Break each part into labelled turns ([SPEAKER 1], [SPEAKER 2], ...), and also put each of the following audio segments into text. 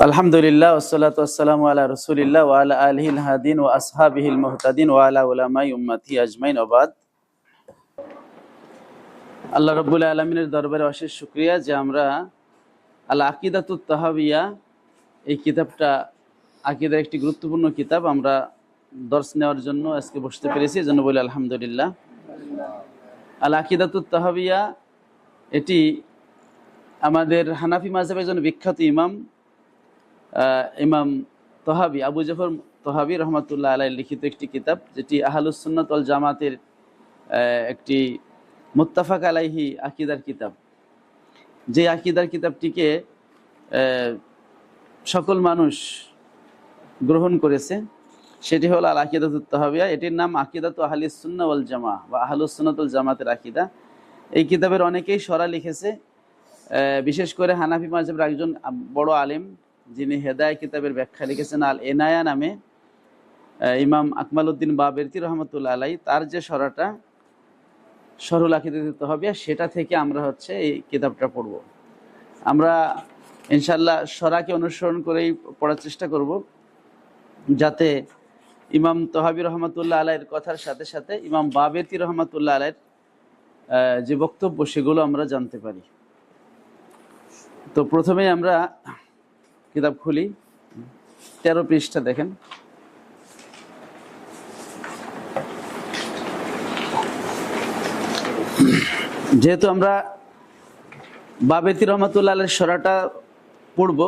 [SPEAKER 1] আলহামদুলিল্লাহ ওয়াসসালাতু ওয়াসসালামু আলা রাসূলিল্লাহ ওয়া আলা আলিহিল হাদিন ওয়া আসহাবিহিল মুহতাদিন ওয়া আলা উলামাই উম্মতি আজমাইন ওয়া বাদ। আল্লাহ রাব্বুল আলামিনের দরবারে অশেষ শুকরিয়া যে আমরা আল আকিদাতুত তাহাবিয়া এই কিতাবটা আকীদার একটি গুরুত্বপূর্ণ কিতাব আমরা দর্স নেওয়ার জন্য আজকে বসতে পেরেছি, এজন্য বলি আলহামদুলিল্লাহ। আল আকিদাতুত তাহাবিয়া এটি আমাদের হানাফি মাযহাবের একজন বিখ্যাত ইমাম তহাবি আবু জাফর তহাবি রহমাতুল্লাহ আলাইহির লিখিত একটি কিতাব, যেটি আহলুস সুন্নাত ওয়াল জামাতের একটি মুত্তাফাক আলাইহি আকীদার কিতাব। যে আকীদার কিতাবটিকে সকল মানুষ গ্রহণ করেছে সেটি হলো আল আকিদাতুত তাহাবিয়া। এটির নাম আকিদাতু আহলিস সুন্নাহ ওয়াল জামাহ বা আহলুস সুন্নাত ওয়াল জামাতের আকীদা। এই কিতাবের অনেকেই শরা লিখেছে, বিশেষ করে হানাফি মাযহাবের একজন বড় আলেম যিনি হেদায়া কিতাবের ব্যাখ্যা লিখেছেন আল এনায়া নামে, ইমাম আকমালউদ্দিন বাবেরতি রহমতুল্লাহ আলাইহি, তার যে শরাটা শরহুল আকিদাতুত তাহাবিয়া সেটা থেকে আমরা এই কিতাবটা পড়ব। আমরা ইনশাআল্লাহ শরাকে অনুসরণ করেই পড়ার চেষ্টা করব, যাতে ইমাম তহাবি রহমতুল্লাহ আলাইহির কথার সাথে সাথে ইমাম বাবেরতি রহমতুল্লাহ আলাইহির যে বক্তব্য সেগুলো আমরা জানতে পারি। তো প্রথমেই আমরা কিতাব খুলি, 13 পৃষ্ঠা দেখেন। যেহেতু আমরা বাবেরতি রহমতুল্লাহ আলাইহির শরাটা পড়ব,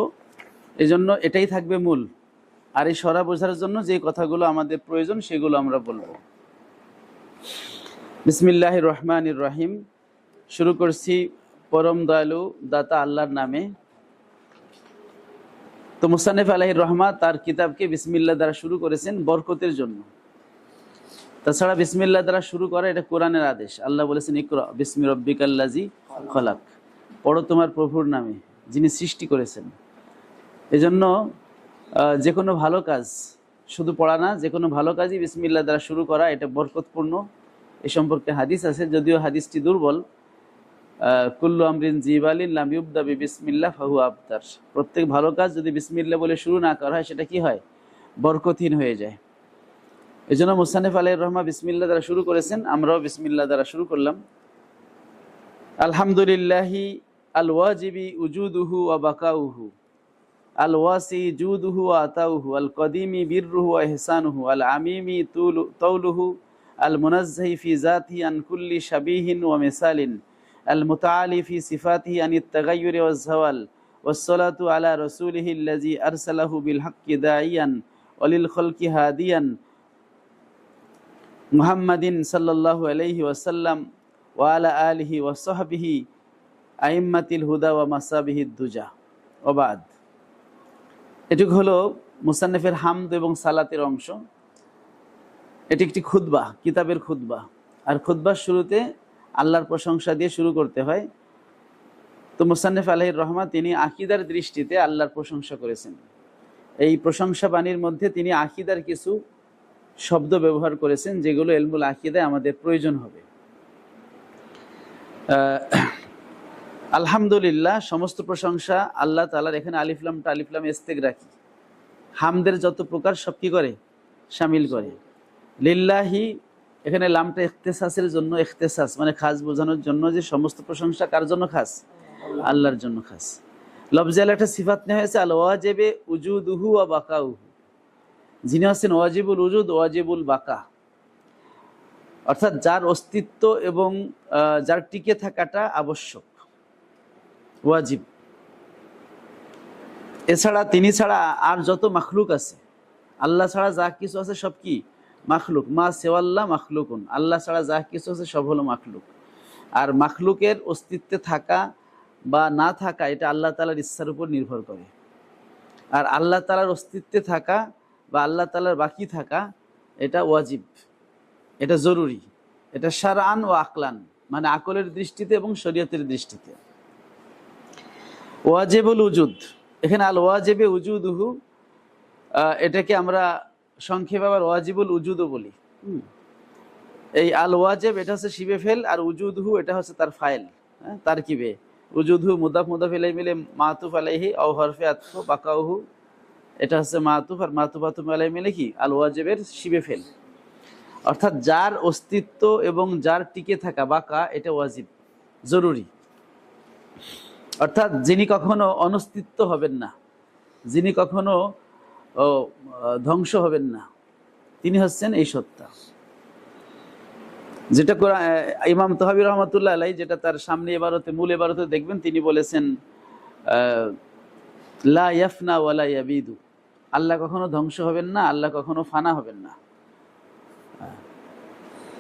[SPEAKER 1] এই জন্য এটাই থাকবে মূল। আর এই শরা বোঝার জন্য যে কথাগুলো আমাদের প্রয়োজন সেগুলো আমরা বলবো। বিসমিল্লাহির রহমানির রহিম। শুরু করছি পরম দয়ালু দাতা আল্লাহর নামে। তো মুসান্নিফ আলাইহির রহমা তার কিতাবকে বিসমিল্লাহ দ্বারা শুরু করেছেন বরকতের জন্য। তাছাড়া বিসমিল্লাহ দ্বারা শুরু করা এটা কোরআনের আদেশ। আল্লাহ বলেছেন ইকরা বিসমি রাব্বিকাল্লাযী খলাক, পড়ো তোমার প্রভুর নামে যিনি সৃষ্টি করেছেন। এজন্য যে কোনো ভালো কাজ শুধু পড়া না, যে কোনো ভালো কাজই বিসমিল্লাহ দ্বারা শুরু করা এটা বরকতপূর্ণ। এ সম্পর্কে হাদিস আছে, যদিও হাদিসটি দুর্বল। কুল্লু আমরিন জিবালিন লাম ইউবদা বিসমিল্লাহ ফাহুয়া আবতার। প্রত্যেক ভালো কাজ যদি বিসমিল্লাহ বলে শুরু না করা হয় সেটা কি হয়? বরকতহীন হয়ে যায়। এজন্য মুসান্নিফ আলাইহির রহমা বিসমিল্লাহ দ্বারা শুরু করেছেন, আমরাও বিসমিল্লাহ দ্বারা শুরু করলাম। আলহামদুলিল্লাহি আল ওয়াজিবি উজুদুহু ওয়া বাকাউহু, আল ওয়াসি জুদুহু ওয়া আতাউহু, আল কদিমি বিররুহু ওয়া ইহসানুহু, আল আমিমি তাউলুহু, আল মুনাজ্জাহি ফি যাতিহি আন কুল্লি শাবিহিন ওয়া মিসালিন, আল মুতাআলি ফি সিফাতিহি আনিত তাগায়্যুরি ওয়াজ জাওয়াল, ওয়াসসালাতু আলা রাসূলিহিল্লাযী আরসালাহু বিল হাক্কি দাঈয়ান ওয়া লিল খালকি হাদিয়ান মুহাম্মাদিন সাল্লাল্লাহু আলাইহি ওয়াসাল্লাম ওয়া আলা আলিহি ওয়া সাহবিহি আইম্মাতিল হুদা ওয়া মাসাবিহিদ দুজা। ওয়া বাদ। এটুকু হলো মুসান্নিফের হামদ এবং সালাতের অংশ। এটি একটি খুতবা, কিতাবের খুতবা। আর খুতবার শুরুতে আল্লাহর প্রশংসা দিয়ে শুরু করতে হয়। তো মুসান্নিফ আলাইহির রহমা তিনি আকীদার দৃষ্টিতে আল্লাহর প্রশংসা করেছেন। এই প্রশংসা বাণীর মধ্যে তিনি আকীদার কিছু শব্দ ব্যবহার করেছেন যেগুলো ইলমুল আকীদায় আমাদের প্রয়োজন হবে। আলহামদুলিল্লাহ, সমস্ত প্রশংসা আল্লাহ তাআলার। এখানে আলিফলামটা আলিফলাম ইস্তেগরাকি, হামদের যত প্রকার সব কি করে? শামিল করে। লিল্লাহি, এখানে লামটা ইখতিসাসের জন্য, ইখতিসাস মানে খাস বোঝানোর জন্য, যে সমস্ত প্রশংসা কার জন্য খাস? আল্লাহর জন্য খাস। লফজে আল্লাহ একটা সিফাত নেওয়া হয়েছে আল ওয়াজিবে উজুদুহু ওয়া বাকাউহু, যিনি হচ্ছেন ওয়াজিবুল উজুদ ওয়াজিবুল বাকা, অর্থাৎ যার অস্তিত্ব এবং যার টিকে থাকাটা আবশ্যক, ওয়াজিব। এছাড়া তিনি ছাড়া আর যত মাখলুক আছে, আল্লাহ ছাড়া যা কিছু আছে সব কি? মাখলুক। মা সেওয়াল্লাহ মাখলুকুন, আল্লাহ ছাড়া যা কিছু আছে সব হলো মাখলুক। আর মাখলুকের অস্তিত্বে থাকা বা না থাকা এটা আল্লাহ তাআলার ইচ্ছার উপর নির্ভর করে। আর আল্লাহ তাআলার অস্তিত্বে থাকা বা আল্লাহ তাআলার বাকি থাকা এটা ওয়াজিব, এটা জরুরি, এটা শারআন ও আকলান, মানে আকলের দৃষ্টিতে এবং শরীয়তের দৃষ্টিতে। ওয়াজিবুল উজুদ, এখানে আল ওয়াজিবে উজুদুহু, এটাকে আমরা সংক্ষেপে আবার ওয়াজিবুল উজুদও বলি। এই আল ওয়াজিব এটা হচ্ছে শিবে ফেল, আর উজুদুহু এটা হচ্ছে তার ফাইল, তারকিবে। উজুদহু মুদাফ মুদাফ ইলাইহি মিলে মাতুফ আলাইহি আও হরফে আতফ বাকাউহু, এটা হচ্ছে মাতুফ, আর মাতুফ আতুফ আলাইহি মিলে কি আল ওয়াজিবের শিবে ফেল, অর্থাৎ যার অস্তিত্ব এবং যার টিকে থাকা বাকা এটা ওয়াজিব, জরুরি। অর্থাৎ যিনি কখনো অনস্তিত্ব হবেন না, যিনি কখনো ধ্বংস হবেন না, তিনি হচ্ছেন এই সত্তা। যেটা ইমাম তাহাবী রহমাতুল্লাহ আলাইহি, যেটা তার সামনে ইবারতে, মূল ইবারতে দেখবেন, তিনি বলেছেন লা ইয়াফনা ওয়ালা ইয়াবিদু, আল্লাহ কখনো ধ্বংস হবেন না, আল্লাহ কখনো ফানা হবেন না।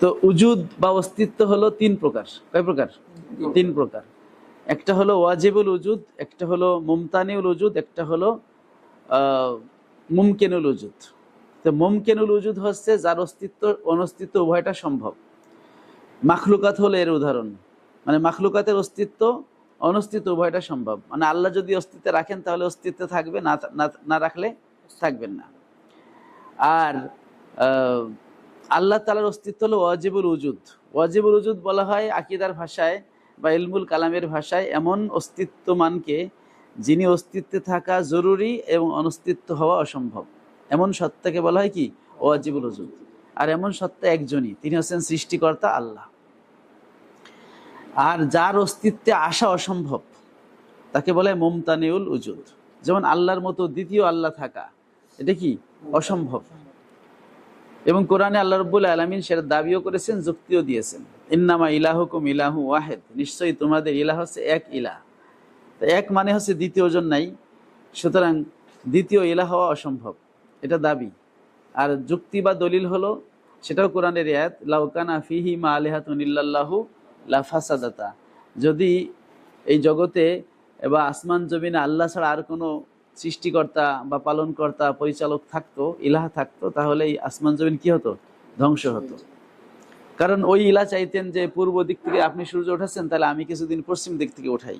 [SPEAKER 1] তো উজুদ বা অস্তিত্ব হলো তিন প্রকার। কয় প্রকার? তিন প্রকার। একটা হলো ওয়াজিবুল উজুদ, একটা হলো মুমতানিউল উজুদ, একটা হলো মুমকিনুল উজুদ। তো মুমকিনুল উজুদ হচ্ছে যার অস্তিত্ব অনস্তিত্ব উভয়টা সম্ভব। মাখলুকাত হলো এর উদাহরণ, মানে মাখলুকাতের অস্তিত্ব অনস্তিত্ব উভয়টা সম্ভব, মানে আল্লাহ যদি অস্তিত্বে রাখেন তাহলে অস্তিত্বে থাকবে, না রাখলে থাকবেন না। আর আল্লাহ তাআলার অস্তিত্ব হলো ওয়াজিবুল উজুদ। ওয়াজিবুল উজুদ বলা হয় আকীদার ভাষায় বা ইলমুল কালামের ভাষায় এমন অস্তিত্বমানকে যিনি অস্তিত্বে থাকা জরুরি এবং অনস্তিত্ব হওয়া অসম্ভব, এমন সত্তাকে বলা হয় কি ওয়াজিবুল উজুদ। আর এমন সত্তা একজনই, তিনি হচ্ছেন সৃষ্টিকর্তা আল্লাহ। আর যার অস্তিত্বে আসা অসম্ভব তাকে বলে মুমতানিউল উজুদ। যেমন আল্লাহর মতো দ্বিতীয় আল্লাহ থাকা, এটা কি অসম্ভব। এবং কোরআনে আল্লাহ রাব্বুল আলামিন সেটা দাবিও করেছেন, যুক্তিও দিয়েছেন। ইন্নামা ইলাহুকুম ইলাহু ওয়াহিদ, নিশ্চয়ই তোমাদের ইলাহ হচ্ছে এক ইলাহ। তো এক মানে হচ্ছে দ্বিতীয় জন নাই, সুতরাং দ্বিতীয় ইলাহ হওয়া অসম্ভব, এটা দাবি। আর যুক্তি বা দলিল হলো, সেটাও কোরআনের আয়াত, লাউ কানা ফিহি মা আলিহাতুন ইল্লাল্লাহু লাফাসাদাতা, যদি এই জগতে বা আসমান জমিনে আল্লাহ ছাড়া আর কোনো সৃষ্টিকর্তা বা পালনকর্তা পরিচালক থাকতো, ইলাহ থাকতো, তাহলে এই আসমান জমিন কি হতো? ধ্বংস হতো। কারণ ওই ইলাহ চাইতেন যে পূর্ব দিক থেকে আপনি সূর্য উঠাচ্ছেন, তাহলে আমি কিছুদিন পশ্চিম দিক থেকে উঠাই,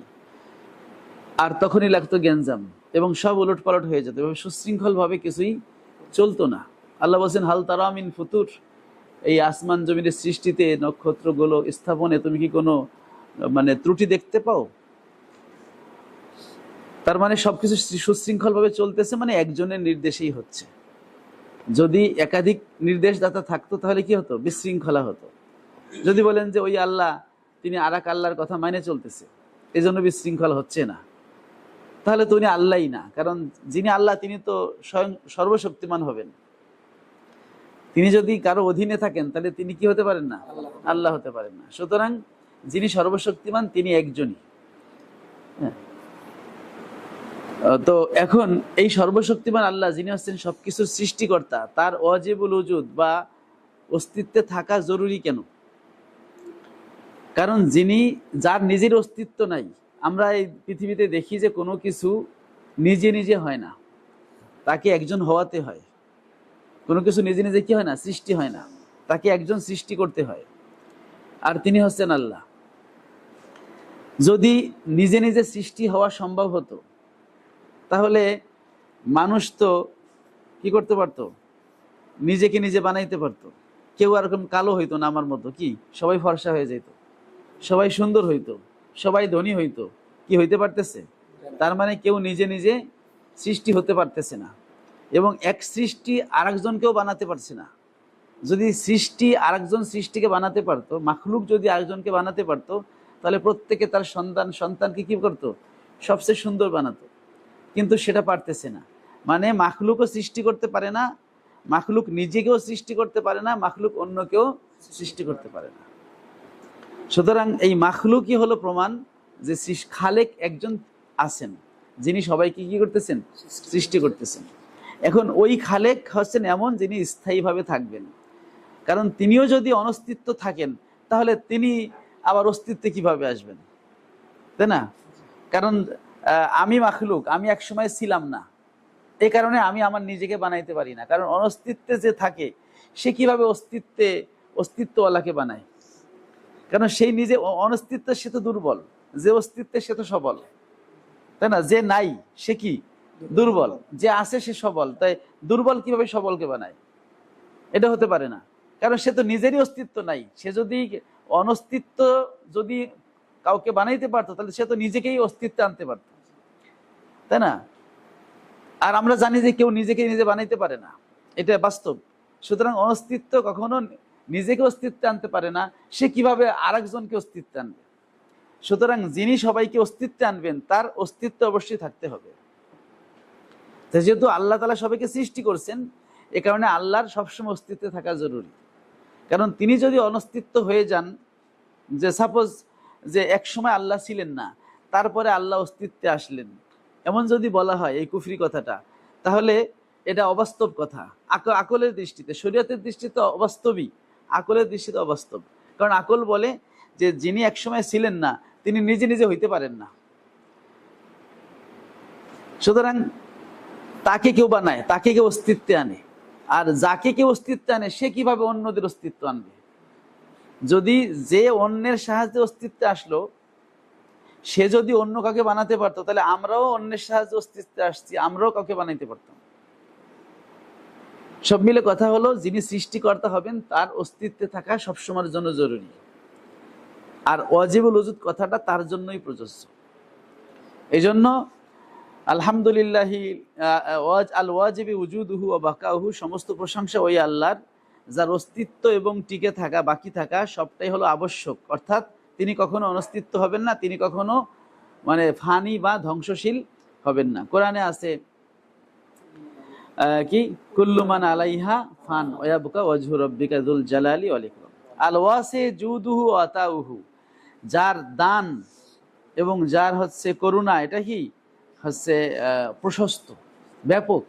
[SPEAKER 1] আর তখনই লাগতো গ্যাঞ্জাম এবং সব উলট পালট হয়ে যেত, এবং সুশৃঙ্খল ভাবে কিছুই চলতো না। আল্লাহ বলছেন হাল তারা মিন ফুতুর, এই আসমান জমিনের সৃষ্টিতে নক্ষত্রগুলো স্থাপনে তুমি কি কোনো মানে ত্রুটি দেখতে পাও? তার মানে সবকিছু সুশৃঙ্খল ভাবে চলতেছে, মানে একজনের নির্দেশেই হচ্ছে। যদি একাধিক নির্দেশদাতা থাকতো তাহলে কি হতো? বিশৃঙ্খলা হতো। যদি বলেন যে ওই আল্লাহ তিনি আর এক আল্লাহর কথা মানে চলতেছে, এই জন্য বিশৃঙ্খলা হচ্ছে না, তাহলে তো উনি আল্লাহই না। কারণ যিনি আল্লাহ তিনি তো স্বয়ং সর্বশক্তিমান হবেন। তিনি যদি কারো অধীনে থাকেন তাহলে তিনি কি হতে পারেন না? আল্লাহ হতে পারেন না। সুতরাং যিনি সর্বশক্তিমান তিনি একজনই। তো এখন এই সর্বশক্তিমান আল্লাহ যিনি হচ্ছেন সবকিছুর সৃষ্টিকর্তা, তার ওয়াজিবুল উজুদ বা অস্তিত্বে থাকা জরুরি কেন? কারণ যার নিজের অস্তিত্ব নাই, আমরা এই পৃথিবীতে দেখি যে কোনো কিছু নিজে নিজে হয় না, তাকে একজন হওয়াতে হয়। কোনো কিছু নিজে নিজে কি হয় না? সৃষ্টি হয় না, তাকে একজন সৃষ্টি করতে হয়, আর তিনি হচ্ছেন আল্লাহ। যদি নিজে নিজে সৃষ্টি হওয়া সম্ভব হতো তাহলে মানুষ তো কি করতে পারতো? নিজেকে নিজে বানাইতে পারতো। কেউ এরকম কালো হইতো না আমার মতো, কি সবাই ফর্সা হয়ে যেত, সবাই সুন্দর হইতো, সবাই ধনী হইতো। কি হইতে পারতেছে? তার মানে কেউ নিজে নিজে সৃষ্টি হতে পারতেছে না, এবং এক সৃষ্টি আরেকজনকেও বানাতে পারছে না। যদি সৃষ্টি আরেকজন সৃষ্টিকে বানাতে পারতো, মাখলুক যদি আরেকজনকে বানাতে পারতো, তাহলে প্রত্যেকে তার সন্তানকে কি করতো? সবচেয়ে সুন্দর বানাতো। কিন্তু সেটা পারতেছে না, মানে মাখলুকও সৃষ্টি করতে পারে না, মাখলুক নিজেকেও সৃষ্টি করতে পারে না, মাখলুক অন্যকেও সৃষ্টি করতে পারে না। সুতরাং এই মাখলুকই হলো প্রমাণ যে খালেক একজন আছেন, যিনি সবাইকে কি করতেছেন? সৃষ্টি করতেছেন। এখন ওই খালেক হচ্ছেন এমন যিনি স্থায়ীভাবে থাকবেন। কারণ তিনিও যদি অনস্তিত্ব থাকেন তাহলে তিনি আবার অস্তিত্বে কিভাবে আসবেন, তাই না? কারণ আমি মাখলুক, আমি এক সময় ছিলাম না, এই কারণে আমি আমার নিজেকে বানাইতে পারি না। কারণ অনস্তিত্বে যে থাকে সে কিভাবে অস্তিত্বওয়ালাকে বানায়? কারণ সেই নিজে অনস্তিত্বে সে তো দুর্বল, যে অস্তিত্বে সে তো সবল, তাই না? যে নাই সে কি দুর্বল, যে আছে সে সবল। তাই দুর্বল কিভাবে সবলকে বানায়? এটা হতে পারে না, কারণ সে তো নিজেরই অস্তিত্ব নাই। সে যদি অনস্তিত্ব যদি কাউকে বানাইতে পারতো, তাহলে সে তো নিজেকেই অস্তিত্বে আনতে পারত, তাই না? আর আমরা জানি যে কেউ নিজেকে নিজে বানাইতে পারে না, এটা বাস্তব। সুতরাং অস্তিত্ব কখনো নিজেকে অস্তিত্বে আনতে পারে না, সে কিভাবে আরেকজনকে অস্তিত্বে আনবে? সুতরাং যিনি সবাইকে অস্তিত্বে আনবেন তার অস্তিত্ব অবশ্যই থাকতে হবে। যেহেতু আল্লাহ তাআলা সবাইকে সৃষ্টি করছেন, এ কারণে আল্লাহর সবসময় অস্তিত্বে থাকা জরুরি। কারণ তিনি যদি অনস্তিত্ব হয়ে যান, যে সাপোজ যে এক সময় আল্লাহ ছিলেন না, তারপরে আল্লাহ অস্তিত্বে আসলেন, এমন যদি বলা হয় এই কুফরি কথাটা, তাহলে এটা অবাস্তব কথা। আকলের দৃষ্টিতে, শরীয়তের দৃষ্টিতে অবাস্তবই, আকলের দৃষ্টিতে অবাস্তব। কারণ আকল বলে যে যিনি একসময় ছিলেন না তিনি নিজে নিজে হইতে পারেন না। সুতরাং তাকে কেউ বানায়, তাকে কেউ অস্তিত্বে আনে, আর যাকে কেউ অস্তিত্বে আনে সে কিভাবে অন্যদের অস্তিত্ব আনবে? যদি যে অন্যের সাহায্যে অস্তিত্বে আসলো সে যদি অন্য কাউকে বানাতে পারতো, তাহলে আমরাও অন্যের সাহায্যে অস্তিত্বে আসছি, আমরাও কাউকে বানাইতে পারতাম। সব মিলে কথা হলো, যিনি সৃষ্টিকর্তা হবেন তার অস্তিত্বে থাকা সবসময়ের জন্য জরুরি। আর ওয়াজিবুল উজুদ কথাটা তার জন্যই প্রযোজ্য। এই জন্য আলহামদুলিল্লাহি আল ওয়াজিবি উজুদুহু ওয়া বাকাউহু, সমস্ত প্রশংসা ওই আল্লাহর যার অস্তিত্ব এবং টিকে থাকা, বাকি থাকা সবটাই হলো আবশ্যক। অর্থাৎ তিনি কখনো অনস্তিত্ব হবেন না, তিনি কখনো মানে ফানি বা ধ্বংসশীল হবেন না। কোরআনে আছে কি, কুল্লু মান আলাইহা ফান ওয়া ইয়াবকা ওয়াজহু রাব্বিকা যুল জালালি ওয়াল ইকরাম। আল ওয়াসি জুদুহু ওয়া আতাউহু, যার দান এবং যার হচ্ছে করুণা, এটা কি হচ্ছে প্রশস্ত, ব্যাপক।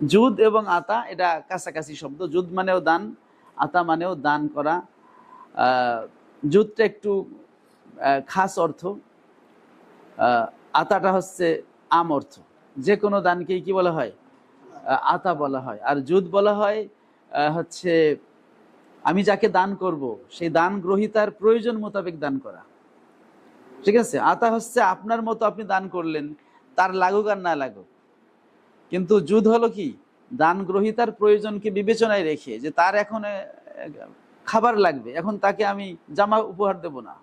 [SPEAKER 1] জুদ এবং আতা এটা কাছাকাছি শব্দ। জুদ মানেও দান, আতা মানেও দান করা। জুদটা একটু খাস অর্থ, আতাটা হচ্ছে আম অর্থ। যে কোনো দানকেই কি বলা হয়? আতা বলা হয়। আর জুদ বলা হয় হচ্ছে আমি যাকে দান করব সেই দান গ্রহীতার প্রয়োজন মোতাবেক দান করা, ঠিক আছে? আতা হচ্ছে আপনার মতো আপনি দান করলেন, তার লাগুক আর না লাগুক। কিন্তু জুদ হলো কি, দান গ্রহীতার প্রয়োজনকে বিবেচনায় রেখে, যে তার এখন খাবার লাগবে, এখন তাকে আমি জামা উপহার দেব না,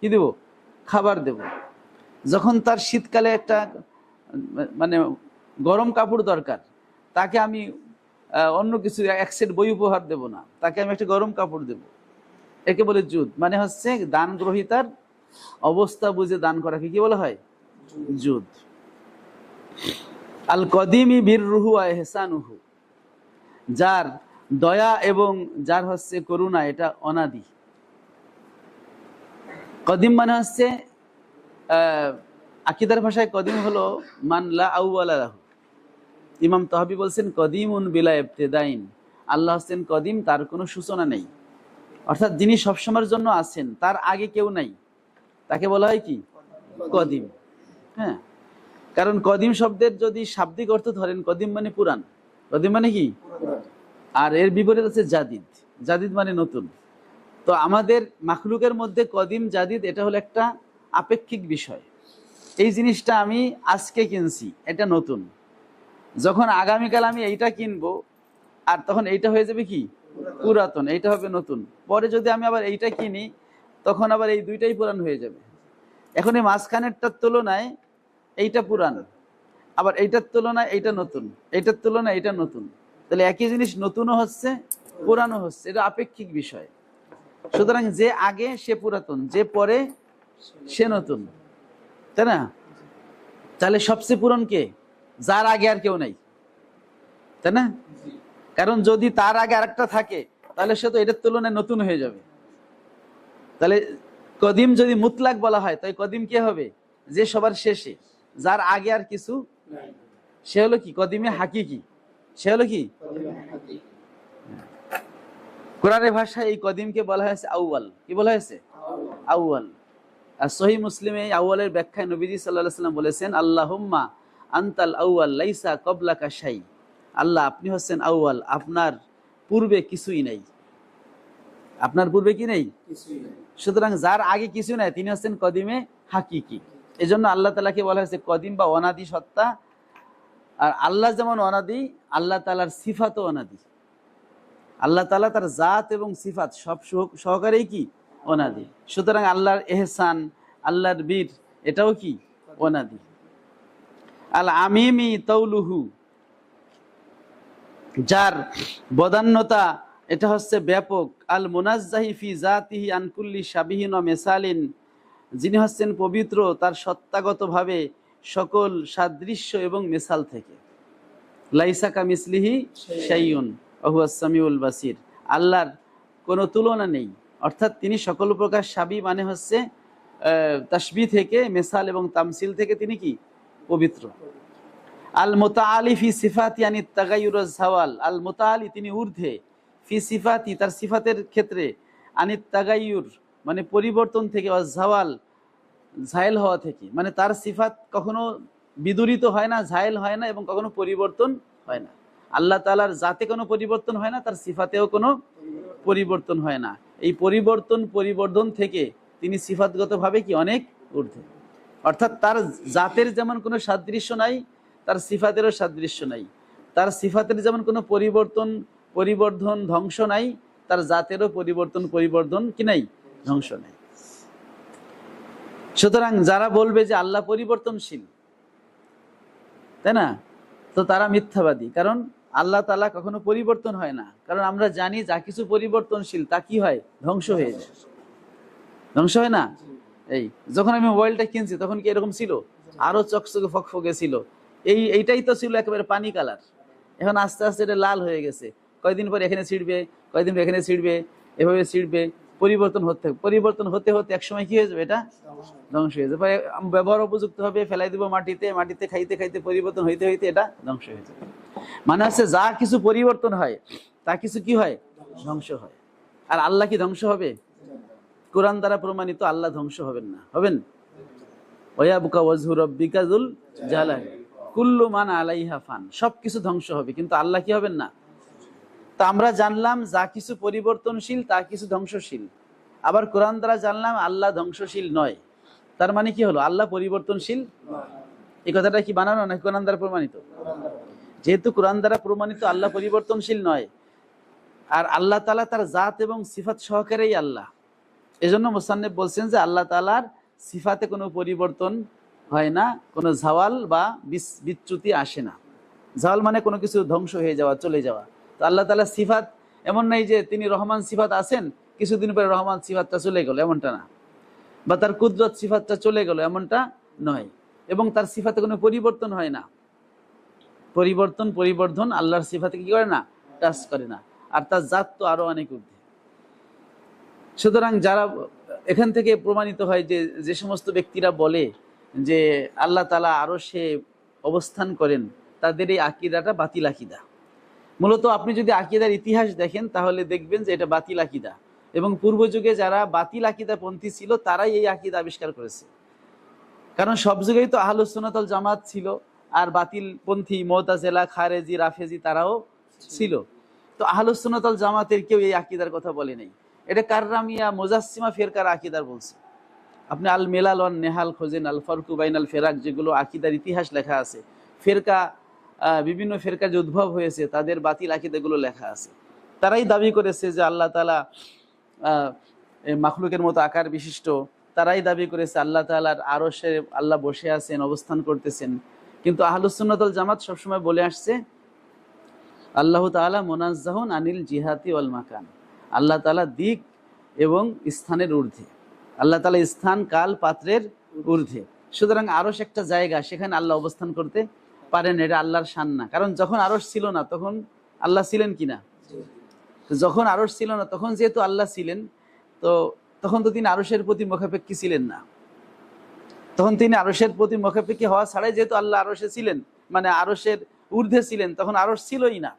[SPEAKER 1] কি দেব? খাবার দেব। যখন তার শীতকালে একটা মানে গরম কাপড় দরকার, তাকে আমি অন্য কিছু এক সেট বই উপহার দেব না, তাকে আমি একটা গরম কাপড় দেব। একে বলে জুদ। মানে হচ্ছে দান গ্রহীতার অবস্থা বুঝে দান করাকে কি বলা হয়? জুদ। আল কদিমি বিররুহু ওয়া ইহসানুহু, যার দয়া এবং যার হচ্ছে করুণা, এটা অনাদি। কদিম মানে হচ্ছে আকিদার ভাষায় কদিম হলো মান লা আউওয়ালা লাহু। ইমাম তাহাবি বলছেন কদিমুন বিলা ইবতিদাইন, আল্লাহ হচ্ছেন কদিম, তার কোনো সূচনা নেই। অর্থাৎ যিনি সবসময়ের জন্য আছেন, তার আগে কেউ নাই, তাকে বলা হয় কি? কদিম। হ্যাঁ, কারণ কদিম শব্দের যদি শাব্দিক অর্থ ধরেন, কদিম মানে পুরান, কদিম মানে কি? আর এর বিপরীত আছে জাদিদ, জাদিদ মানে নতুন। তো আমাদের মাখলুকের মধ্যে কদিম জাদিদ এটা হলো একটা আপেক্ষিক বিষয়। এই জিনিসটা আমি আজকে কিনছি, এটা নতুন। যখন আগামীকাল আমি এইটা কিনবো, আর তখন এইটা হয়ে যাবে কি? পুরাতন। এইটা হবে নতুন। পরে যদি আমি আবার এইটা কিনি, তখন আবার এই দুইটাই পুরান হয়ে যাবে। এখন এই মাঝখানেরটার তুলনায় এইটা পুরান, আবার এইটার তুলনায় এইটা নতুন, এইটার তুলনায় এইটা নতুন। তাহলে একই জিনিস নতুনও হচ্ছে, পুরানো হচ্ছে, এটা আপেক্ষিক বিষয়। সুতরাং যে আগে সে পুরাতন, যে পরে সে নতুন, তাই না? তাহলে সবচেয়ে পুরান কে? যার আগে আর কেউ নাই, তাই না? কারণ যদি তার আগে আরেকটা থাকে, তাহলে সে তো এটার তুলনায় নতুন হয়ে যাবে। তাহলে কদিম যদি মুতলাক বলা হয়, তাই কদিম কে হবে? যে সবার শেষে, যার আগে আর কিছু সে হলো কি? কদিমে হাকিকি, সে হলো কি? কোরআনের ভাষায় এই কদিমকে বলা হয়েছে আউয়াল। কি বলা হয়েছে? আউয়াল। আর সহিহ মুসলিমে এই আউয়ালের ব্যাখ্যায় নবীজি সাল্লাল্লাহু আলাইহি ওয়াসাল্লাম বলেছেন, আল্লাহুম্মা আনতাল আউয়াল লাইসা ক্বাবলাকা শাই। আল্লাহ, আপনি হচ্ছেন আউয়াল, আপনার পূর্বে কিছুই নাই। আপনার পূর্বে কি নেই? সুতরাং যার আগে কিছু নাই, তিনি হচ্ছেন কদিমে হাকিকি। এই জন্য আল্লাহ তাআলাকে বলা হয়েছে কদিম বা অনাদি সত্তা। আর আল্লাহ যেমন অনাদি, আল্লাহ তাআলার সিফাতও অনাদি। আল্লাহ তাআলা তার জাত এবং সিফাত সব সহকারেই কি? অনাদি। সুতরাং আল্লাহর এহসান, আল্লাহর বীর, এটাও কি অনাদি। আল আমিমি তাউলুহু, যার বদান্যতা এটা হচ্ছে ব্যাপক। আল মুনাজ্জাহি ফি জাতিহি আন কুল্লি শাবিহিন ওয়া মিসালিন, যিনি হচ্ছেন পবিত্র তার সত্তাগতভাবে সকল সাদৃশ্য এবং মিসাল থেকে। লাইসা কামিসলিহি শাইউন ওয়া হুয়াস সামিউল বাসির, আল্লাহর কোনো তুলনা নেই, অর্থাৎ তিনি সকল প্রকার সাবি মানে হচ্ছে তাসবিহ থেকে, মিসাল এবং তামসিল থেকে তিনি কি পবিত্র। আল মুতাআলি ফি সিফাতি আনিত তাগায়্যুর ওয়াজ জাওয়াল, আল মুতাআলি তিনি ঊর্ধ্বে, ফি সিফাতি তার সিফাতের ক্ষেত্রে, আনিত তাগায়্যুর মানে পরিবর্তন থেকে, ওয়াজ জাওয়াল ঝায়েল হওয়া থেকে, মানে তার সিফাত কখনো বিদূরিত হয় না, ঝায়েল হয় না এবং কখনো পরিবর্তন হয় না। আল্লাহ তাআলার জাতে কোনো পরিবর্তন হয় না, তার সিফাতেও কোনো পরিবর্তন হয় না। এই পরিবর্তন থেকে তিনি সিফাতগতভাবে কি অনেক ঊর্ধ্বে, অর্থাৎ তার জাতের যেমন কোনো সাদৃশ্য নাই, তার সিফাতেরও সাদৃশ্য নাই। তার সিফাতের যেমন কোনো পরিবর্ধন ধ্বংস নাই, তার জাতেরও পরিবর্ধন কি নাই, ধ্বংস নাই। সুতরাং যারা বলবে যে আল্লাহ পরিবর্তনশীল, তাই না, তো তারা মিথ্যাবাদী, কারণ আল্লাহ তাআলা কখনো পরিবর্তন হয় না। কারণ আমরা জানি যা কিছু পরিবর্তনশীল তা কি হয়, ধ্বংস হয়ে যায়, ধ্বংস হয় না। এই যখন আমি মোবাইলটা কিনছি তখন কি এরকম ছিল? আরো চকচকে ফকফকে ছিল। এইটাই তো ছিল একেবারে পানি কালার, এখন আস্তে আস্তে এটা লাল হয়ে গেছে। কয়দিন পর এখানে ছিড়বে, কয়দিন পর এখানে ছিড়বে, এভাবে ছিড়বে, পরিবর্তন হতে হতে একসময় কি হয়ে যাবে, এটা ধ্বংস হয়ে যাবে। ব্যবহার উপযুক্ত হবে, ফেলাই দিব মাটিতে খাইতে খাইতে পরিবর্তন হইতে হইতে এটা ধ্বংস হয়ে যাবে। মানে হচ্ছে যা কিছু পরিবর্তন হয় তা কিছু কি হয়, ধ্বংস হয়। আর আল্লাহ কি ধ্বংস হবে? কোরআন দ্বারা প্রমাণিত আল্লাহ ধ্বংস হবেন না, হবেন? ওয়ায়াবকা ওয়াজহু রাব্বিকা যুল জালাল, কুল্লু মান আলাইহা ফান, সবকিছু ধ্বংস হবে কিন্তু আল্লাহ কি হবেন না। তা আমরা জানলাম যা কিছু পরিবর্তনশীল তা কিছু ধ্বংসশীল। আবার কোরআন দ্বারা জানলাম আল্লাহ ধ্বংসশীল নয়। তার মানে কি হলো, আল্লাহ পরিবর্তনশীল। এই কথাটা কি বানানো নাকি কোরআন দ্বারা প্রমাণিত? যেহেতু কোরআন দ্বারা প্রমাণিত আল্লাহ পরিবর্তনশীল নয়, আর আল্লাহ তাআলা তার জাত এবং সিফাত সহকারেই আল্লাহ, এজন্য মুসান্নিফ বলছেন যে আল্লাহ তাআলার সিফাতে কোনো পরিবর্তন হয় না, কোনো জাওয়াল বা বিচ্যুতি আসে না। জাওয়াল মানে কোনো কিছু ধ্বংস হয়ে যাওয়া, চলে যাওয়া। তো আল্লাহ তাআলার সিফাত এমন নাই যে তিনি রহমান সিফাত আছেন, কিছুদিন পরে রহমান সিফাতটা চলে গেল, এমনটা না। বা তার কুদরত সিফাতটা চলে গেল, এমনটা নয়। এবং তার সিফাতে কোনো পরিবর্তন হয় না। পরিবর্ধন আল্লাহর সিফাতে কি করে না, টাচ করে না। আর তার জাত তো আরো অনেক ঊর্ধ্বে। সুতরাং যারা এখান থেকে প্রমাণিত হয় যে সমস্ত ব্যক্তিরা বলে যে আল্লাহ তাআলা আরশে অবস্থান করেন, তাদের এই আকীদাটা বাতিল আকীদা। মূলত আপনি যদি আকীদার ইতিহাস দেখেন তাহলে দেখবেন যে এটা বাতিল আকীদা, এবং পূর্ব যুগে যারা বাতিল আকীদা পন্থী ছিল তারাই এই আকীদা আবিষ্কার করেছে। কারণ সব যুগেই তো আহলুস সুন্নাত ওয়াল জামাত ছিল, আর বাতিল পন্থী মুতাজিলা, খারেজি, রাফেজি তারাও ছিল। তো আহলুস সুন্নাত ওয়াল জামাতের কেউ এই আকীদার কথা বলে নাই। এটা কাররামিয়া মুজাসসিমা ফিরকার আকীদার বলছে। আপনি আল মিলাল ওয়ান নেহাল খোঁজেন, আল ফারকু বাইনাল ফিরাক, যেগুলো আকীদার ইতিহাস লেখা আছে, ফিরকা বিভিন্ন ফিরকা যে উদ্ভব হয়েছে তাদের বাতিল আকীদাগুলো লেখা আছে। তারাই দাবি করেছে যে আল্লাহ তাআলা মাখলুকের মতো আকার বিশিষ্ট। তারাই দাবি করেছে আল্লাহ তাআলার আরশে আল্লাহ বসে আছেন, অবস্থান করতেছেন। কিন্তু আহলুস সুন্নাত ওয়াল জামাত সবসময় বলে আসছে আল্লাহ তাআলা মুনাজ্জাহুন আনিল জিহাতি ওয়াল মাকান, আল্লাহ তাআলা দিক এবং স্থানের ঊর্ধ্বে। আল্লাহ তাআলা স্থান, কাল, পাত্রের ঊর্ধ্বে। সুতরাং আরশ একটা জায়গা, সেখানে আল্লাহ অবস্থান করতে পারেন, এটা আল্লাহর শান না। কারণ যখন আরশ ছিল না তখন আল্লাহ ছিলেন কিনা? যখন আরশ ছিল না তখন যেহেতু আল্লাহ ছিলেন, তো তখন তো তিনি আরশের প্রতি মুখাপেক্ষী ছিলেন না। তখন তিনি আরশের প্রতি মুখাপেক্ষী হওয়া ছাড়াই যেহেতু আল্লাহ আরশে ছিলেন, মানে আরশের ঊর্ধ্বে ছিলেন, তখন আরশ ছিলই না।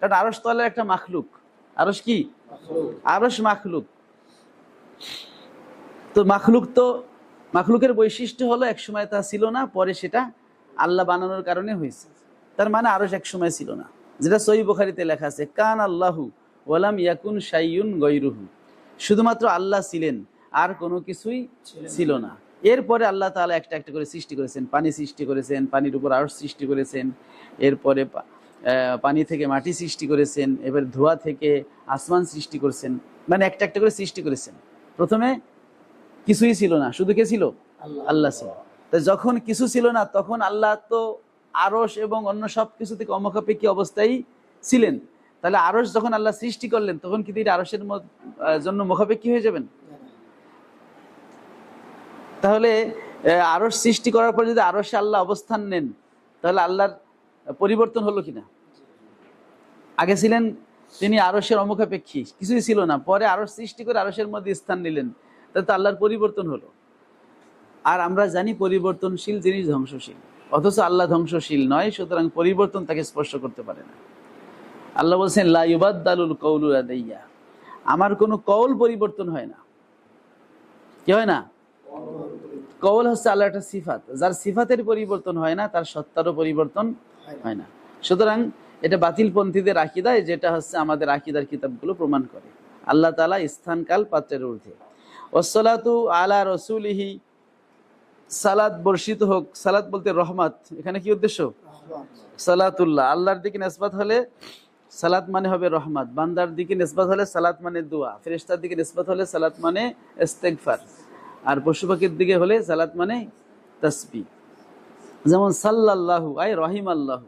[SPEAKER 1] কারণ আরশ তো আল্লাহর একটা মাখলুক। আরশ কি? আরশ মাখলুক। তো মাখলুকের বৈশিষ্ট্য হলো একসময় তা ছিল না, পরে সেটা আল্লাহ বানানোর কারণে হয়েছে। তার মানে আরশ একসময় ছিল না, যেটা সহিহ বুখারীতে লেখা আছে, কান আল্লাহু ওয়ালাম ইয়াকুন শাইউন গায়রুহু, শুধুমাত্র আল্লাহ ছিলেন আর কোনো কিছুই ছিল না। এরপরে আল্লাহ তাআলা একটা একটা করে সৃষ্টি করেছেন। পানি সৃষ্টি করেছেন, পানির উপর আরশ সৃষ্টি করেছেন, এরপরে পানি থেকে মাটি সৃষ্টি করেছেন, এবার ধোঁয়া থেকে আসমান সৃষ্টি করেছেন। মানে একটা একটা করে সৃষ্টি করেছেন। প্রথমে কিছুই ছিল না, শুধু কে ছিল? আল্লাহ ছিল। তো যখন কিছু ছিল না তখন আল্লাহ তো আরশ এবং অন্য সব কিছু থেকে অমুখাপেক্ষী অবস্থায় ছিলেন। তাহলে আরশ যখন আল্লাহ সৃষ্টি করলেন তখন কি তিনি আরশের জন্য মুখাপেক্ষী হয়ে যাবেন? তাহলে আরশ সৃষ্টি করার পর যদি আরশে আল্লাহ অবস্থান নেন তাহলে আল্লাহর পরিবর্তন হলো কিনা? আগে ছিলেন তিনি আরশের অমুখাপেক্ষী, কিছুই ছিল না, পরে আরশ সৃষ্টি করে আরশের মধ্যে স্থান নিলেন, তাহলে তো আল্লাহর পরিবর্তন হলো। আর আমরা জানি পরিবর্তনশীল জিনিস ধ্বংসশীল, অথচ আল্লাহ ধ্বংসশীল নয়, সুতরাং পরিবর্তন তাকে স্পর্শ করতে পারে না। আল্লাহ বলছেন লা ইউবাদদালুল কওলু লাদাইয়া, আমার কোনো কওল পরিবর্তন হয় না। কি হয় না? কওল হচ্ছে আল্লাহর একটা সিফাত, যার সিফাতের পরিবর্তন হয় না তার সত্তারও পরিবর্তন হয় না। সুতরাং এটা বাতিলপন্থীদের আকীদা, যেটা হচ্ছে আমাদের আকীদার কিতাবগুলো প্রমাণ করে। আল্লাহ তাআলা স্থান কাল পাত্রের ঊর্ধ্বে। ওয়াসসালাতু আলা রাসূলিহি, সালাত বর্ষিত হোক। সালাত বলতে রহমত, এখানে কি উদ্দেশ্য? সালাতুল্লাহ, আল্লাহর দিকে নিসবত হলে সালাত মানে হবে রহমত, বান্দার দিকে নিসবত হলে সালাত মানে দোয়া, ফেরেশতার দিকে নিসবত হলে সালাত মানে ইস্তেগফার, আর পশু পাখির দিকে হলে সালাত মানে তাসবিহ। যেমন সাল্লাল্লাহু আই রহিমাল্লাহু,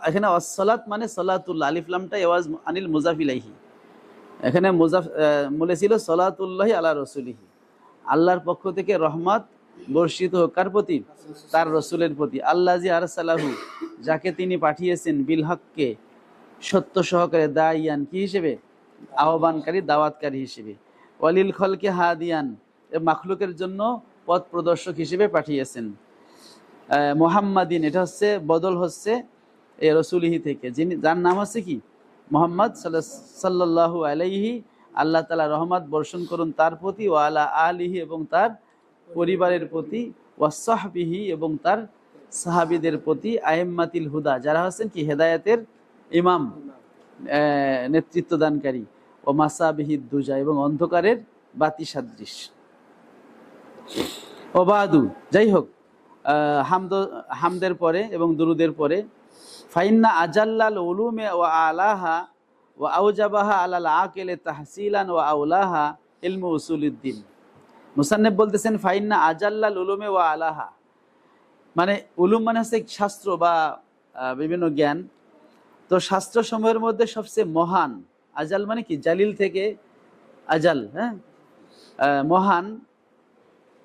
[SPEAKER 1] এখানে আসসালাত মানে সালাতুল্লাহ, আলিফ লামটা ইওয়াজ আনিল মুজাফ ইলাইহি, এখানে মুজাফ মূলে ছিল সালাতুল্লাহি আলা রাসূলিহি, আল্লাহর পক্ষ থেকে রহমত বর্ষিত হোক কার প্রতি? তার রসুলের প্রতি। আল্লাযী আরসালাহু, যাকে তিনি পাঠিয়েছেন, বিল হককে, সত্য সহকারে, দাইয়ান কি হিসেবে? আহ্বানকারী, দাওয়াতকারী হিসেবে, ওয়ালিল খলকে হাদিয়ান, মাখলুকের জন্য পথ প্রদর্শক হিসেবে পাঠিয়েছেন। মুহাম্মাদিন, এটা হচ্ছে বদল হচ্ছে এই রসুলিহি থেকে, যিনি যার নাম হচ্ছে কি? মুহাম্মদ সাল্লাল্লাহু আলাইহি, আল্লাহ তাআলা রহমত বর্ষণ করুন তার প্রতি, ওয়া আলা আলিহি, এবং তার পরিবারের প্রতি, ওয়াসসাহবিহি, এবং তার সাহাবীদের প্রতি, আইম্মাতিল হুদা, যারা হচ্ছেন কি? হেদায়েতের ইমাম, নেতৃত্ব দানকারী, ও মাসাবিহিদ দুজা, এবং অন্ধকারের বাতি সাদৃশ। ওবাদু, যাই হোক, হামদের পরে এবং দুরুদের পরে, ফাইন্না আজাল্লাল উলুমে ওয়া আলাহা ওয়া আউজাবাহা আলাল আকিলে তাহসিলান ওয়া আউলাহা ইলমু উসুলুদ্দিন। মুসান্নিফ বলতেছেন ফাইন্না আজাল্লাল উলুমে ওয়া আলাহা, মানে উলুম মানে হচ্ছে শাস্ত্র বা বিভিন্ন জ্ঞান। তো শাস্ত্র সমূহের মধ্যে সবচেয়ে মহান, আজাল মানে কি? জালিল থেকে আজাল, হ্যাঁ, মহান,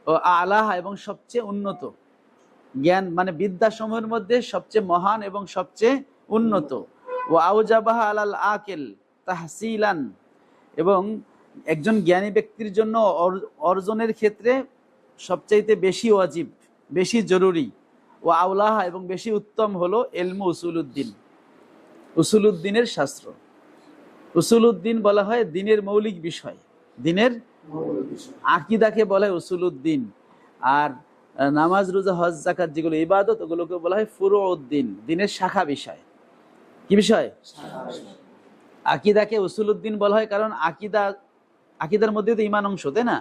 [SPEAKER 1] ও আলাহা, এবং সবচেয়ে উন্নত। জ্ঞান মানে বিদ্যাসমূহের মধ্যে সবচেয়ে মহান এবং সবচেয়ে উন্নত। ও আউজাবাহা আলাল আকিল তাহসিলান, এবং একজন জ্ঞানী ব্যক্তির জন্য অর্জনের ক্ষেত্রে সবচাইতে বেশি ওয়াজিব, বেশি জরুরি। ও আউলাহা, এবং বেশি উত্তম হলো ইলমু উসুলুদ্দিন, উসুলুদ্দিনের শাস্ত্র। উসুলুদ্দিন বলা হয় দিনের মৌলিক বিষয়, দিনের আকীদাকে বলা হয় উসুলুদ্দিন। আর নামাজ, রোজা, হজ, যাকাত যেগুলো ইবাদত, ওগুলোকে বলা হয় ফুরুউদ্দিন, দিনের শাখা বিষয়। কি বিষয়? আকীদাকে উসুলুদ্দিন বলা হয় কারণ আকীদার মধ্যে তো ঈমান অংশ, তাই না?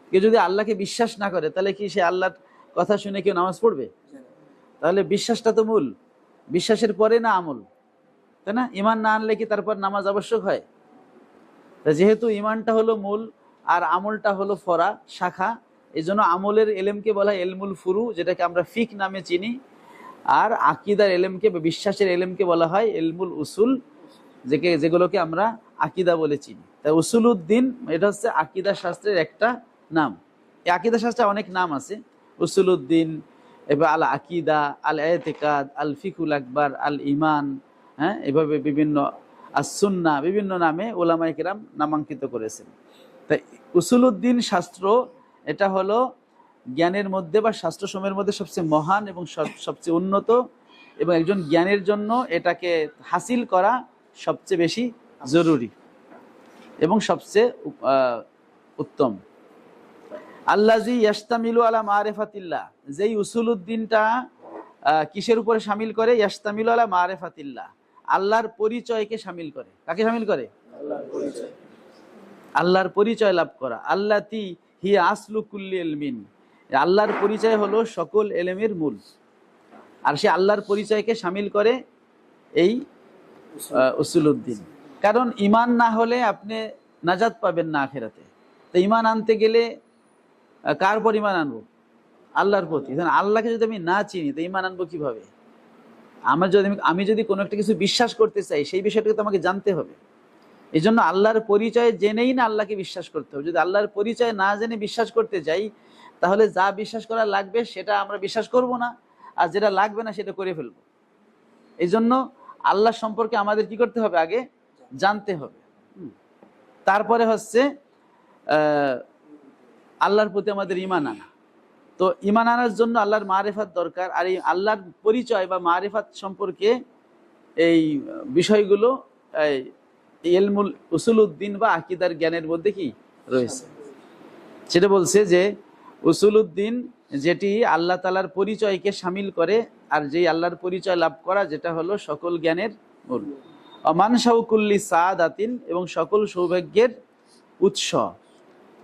[SPEAKER 1] কেউ যদি আল্লাহকে বিশ্বাস না করে তাহলে কি সে আল্লাহর কথা শুনে কেউ নামাজ পড়বে? তাহলে বিশ্বাসটা তো মূল, বিশ্বাসের পরে না আমল, তাই না? ঈমান না আনলে কি তারপর নামাজ আবশ্যক হয়? যেহেতু ঈমানটা হলো মূল আর আমলটা হলো ফরা, শাখা, এই জন্য আমলের এলেমকে বলা হয় এলমুল ফুরু, যেটাকে আমরা ফিক নামে চিনি। আর আকীদার এলেমকে বা বিশ্বাসের এলেমকে বলা হয় এলমুল উসুল, যেগুলোকে আমরা আকীদা বলে চিনি। তাই উসুলুদ্দিন এটা হচ্ছে আকীদা শাস্ত্রের একটা নাম। এই আকীদা শাস্ত্রে অনেক নাম আছে, উসুলুদ্দিন, এবার আল আকীদা, আল ইতিকাদ, আল ফিকুল আকবার, আল ঈমান, হ্যাঁ, এভাবে বিভিন্ন, as-সুন্নাহ, বিভিন্ন নামে উলামায়ে কেরাম নামাঙ্কিত করেছেন। তাই উসুলুদ্দিন শাস্ত্র, এটা হলো জ্ঞানের মধ্যে বা শাস্ত্রসমূহের মধ্যে সবচেয়ে মহান এবং সবচেয়ে উন্নত, এবং একজন জ্ঞানের জন্য এটাকে হাসিল করা সবচেয়ে বেশি জরুরি এবং সবচেয়ে উত্তম। আল্লাযী ইয়াশতামিলু আলা মারিফাতিল্লাহ, যেই উসুলুদ্দিনটা কিসের উপরে শামিল করে? ইয়াশতামিলু আলা মারিফাতিল্লাহ, আল্লাহর পরিচয়কে শামিল করে। কাকে শামিল করে? আল্লাহর পরিচয় লাভ করা। আল্লাতী হিয়া আসলু কুল্লি ইলমিন, আল্লাহর পরিচয় হলো সকল এলেমের মূল। আর সে আল্লাহর পরিচয়কে শামিল করে এই উসুলুদ্দিন। কারণ ঈমান না হলে আপনি নাজাত পাবেন না আখিরাতে। তো ঈমান আনতে গেলে কার উপর ঈমান আনবো? আল্লাহর প্রতি। আল্লাহকে যদি আমি না চিনি তো ঈমান আনবো কিভাবে? আমি যদি কোনো একটা কিছু বিশ্বাস করতে চাই, সেই বিষয়টাকে তো আমাকে জানতে হবে। এই জন্য আল্লাহর পরিচয় জেনেই না আল্লাহকে বিশ্বাস করতে হবে। যদি আল্লাহর পরিচয় না জেনে বিশ্বাস করতে যাই, তাহলে যা বিশ্বাস করা লাগবে সেটা আমরা বিশ্বাস করব না, আর যেটা লাগবে না সেটা করে ফেলবো। এই জন্য আল্লাহ সম্পর্কে আমাদের কি করতে হবে? আগে জানতে হবে। তারপরে হচ্ছে আল্লাহর প্রতি আমাদের ঈমান আনা। তো ঈমান আনার জন্য আল্লাহর মারিফাত দরকার। আর এই আল্লাহর পরিচয় বা মারিফাত সম্পর্কে এই বিষয়গুলো ইলমুল উসুলউদ্দিন বা আকীদার জ্ঞানের মধ্যে কি রয়েছে, সেটা বলছে যে উসুলউদ্দিন যেটি আল্লাহ তাআলার পরিচয়কে শামিল করে, আর যেই আল্লাহর পরিচয় লাভ করা যেটা হলো সকল জ্ঞানের মূল। মানশাউ কুল্লি সাআদাতিন, এবং সকল সৌভাগ্যের উৎস।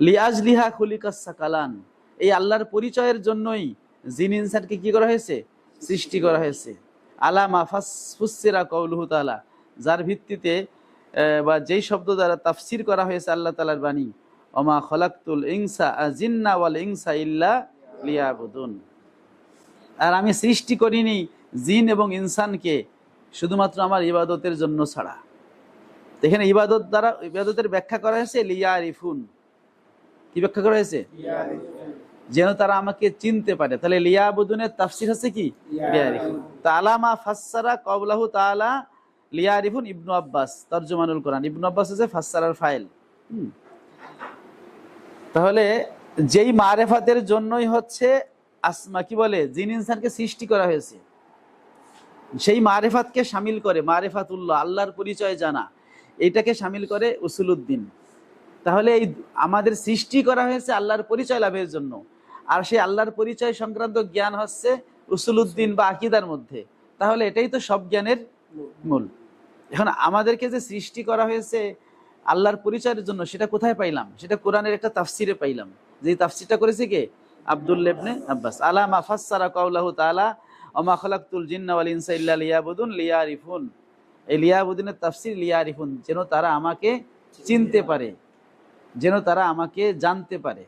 [SPEAKER 1] লিআজলিহা খুলিকাস সাকালান, এই আল্লাহর পরিচয়ের জন্যই জিন ইনসানকে কি করা হয়েছে? সৃষ্টি করা হয়েছে। আলামা ফুসসিরা কাউলুহু তাআলা, যার ভিত্তিতে বা যেই শব্দ দ্বারা তাফসির করা হয়েছে আল্লাহ তাআলার বাণী, ওমা খলাকতুল ইনসা জিন্না ওয়াল ইনসা ইল্লা লিয়াবুদুন, আর আমি সৃষ্টি করিনি জিন এবং ইনসানকে শুধুমাত্র আমার ইবাদতের জন্য ছাড়া। এখানে ইবাদত দ্বারা ইবাদতের ব্যাখ্যা করা হয়েছে লিয়ারিফুন। কি ব্যাখ্যা করা হয়েছে? যেন তারা আমাকে চিনতে পারে। তাহলে লিয়াবুদুনের তাফসির হচ্ছে কি? লিয়ারিফুন। তাআলামা ফাসসারা ক্বাউলাহু তাআলা লিয়ারিফুন ইবনু আব্বাস তরজমানুল কোরআন। ইবনু আব্বাস হচ্ছে ফাসসারার ফাইল। তাহলে যেই মারিফাতের জন্যই হচ্ছে আসমা কি বলে জিন ইনসানকে সৃষ্টি করা হয়েছে, সেই মারিফাতকে শামিল করে মারিফাতুল্লাহ, আল্লাহর পরিচয় জানা, এইটাকে শামিল করে উসুলউদ্দিন। তাহলে এই আমাদের সৃষ্টি করা হয়েছে আল্লাহর পরিচয় লাভের জন্য, আর সেই আল্লাহর পরিচয় সংক্রান্ত জ্ঞান হচ্ছে উসুলউদ্দিন বা আকীদার মধ্যে। তাহলে এটাই তো সব জ্ঞানের মূল। এখন আমাদেরকে যে সৃষ্টি করা হয়েছে আল্লাহর পরিচয়ের জন্য, সেটা কোথায় পাইলাম? সেটা কোরআনের একটা তাফসিরে পাইলাম। যে তাফসিরটা করেছে কে? আব্দুল্লাহ ইবনে আব্বাস। আলামা ফাসসারা কাউলাহু তাআলা ওমা খলাকতুল জিন্না ওয়াল ইনসা ইল্লা লিয়াবুদুন লিয়ারিফুন। এই লিয়াবুদুনের তাফসির লিয়ারিফুন, যেন তারা আমাকে চিনতে পারে, যেন তারা আমাকে জানতে পারে।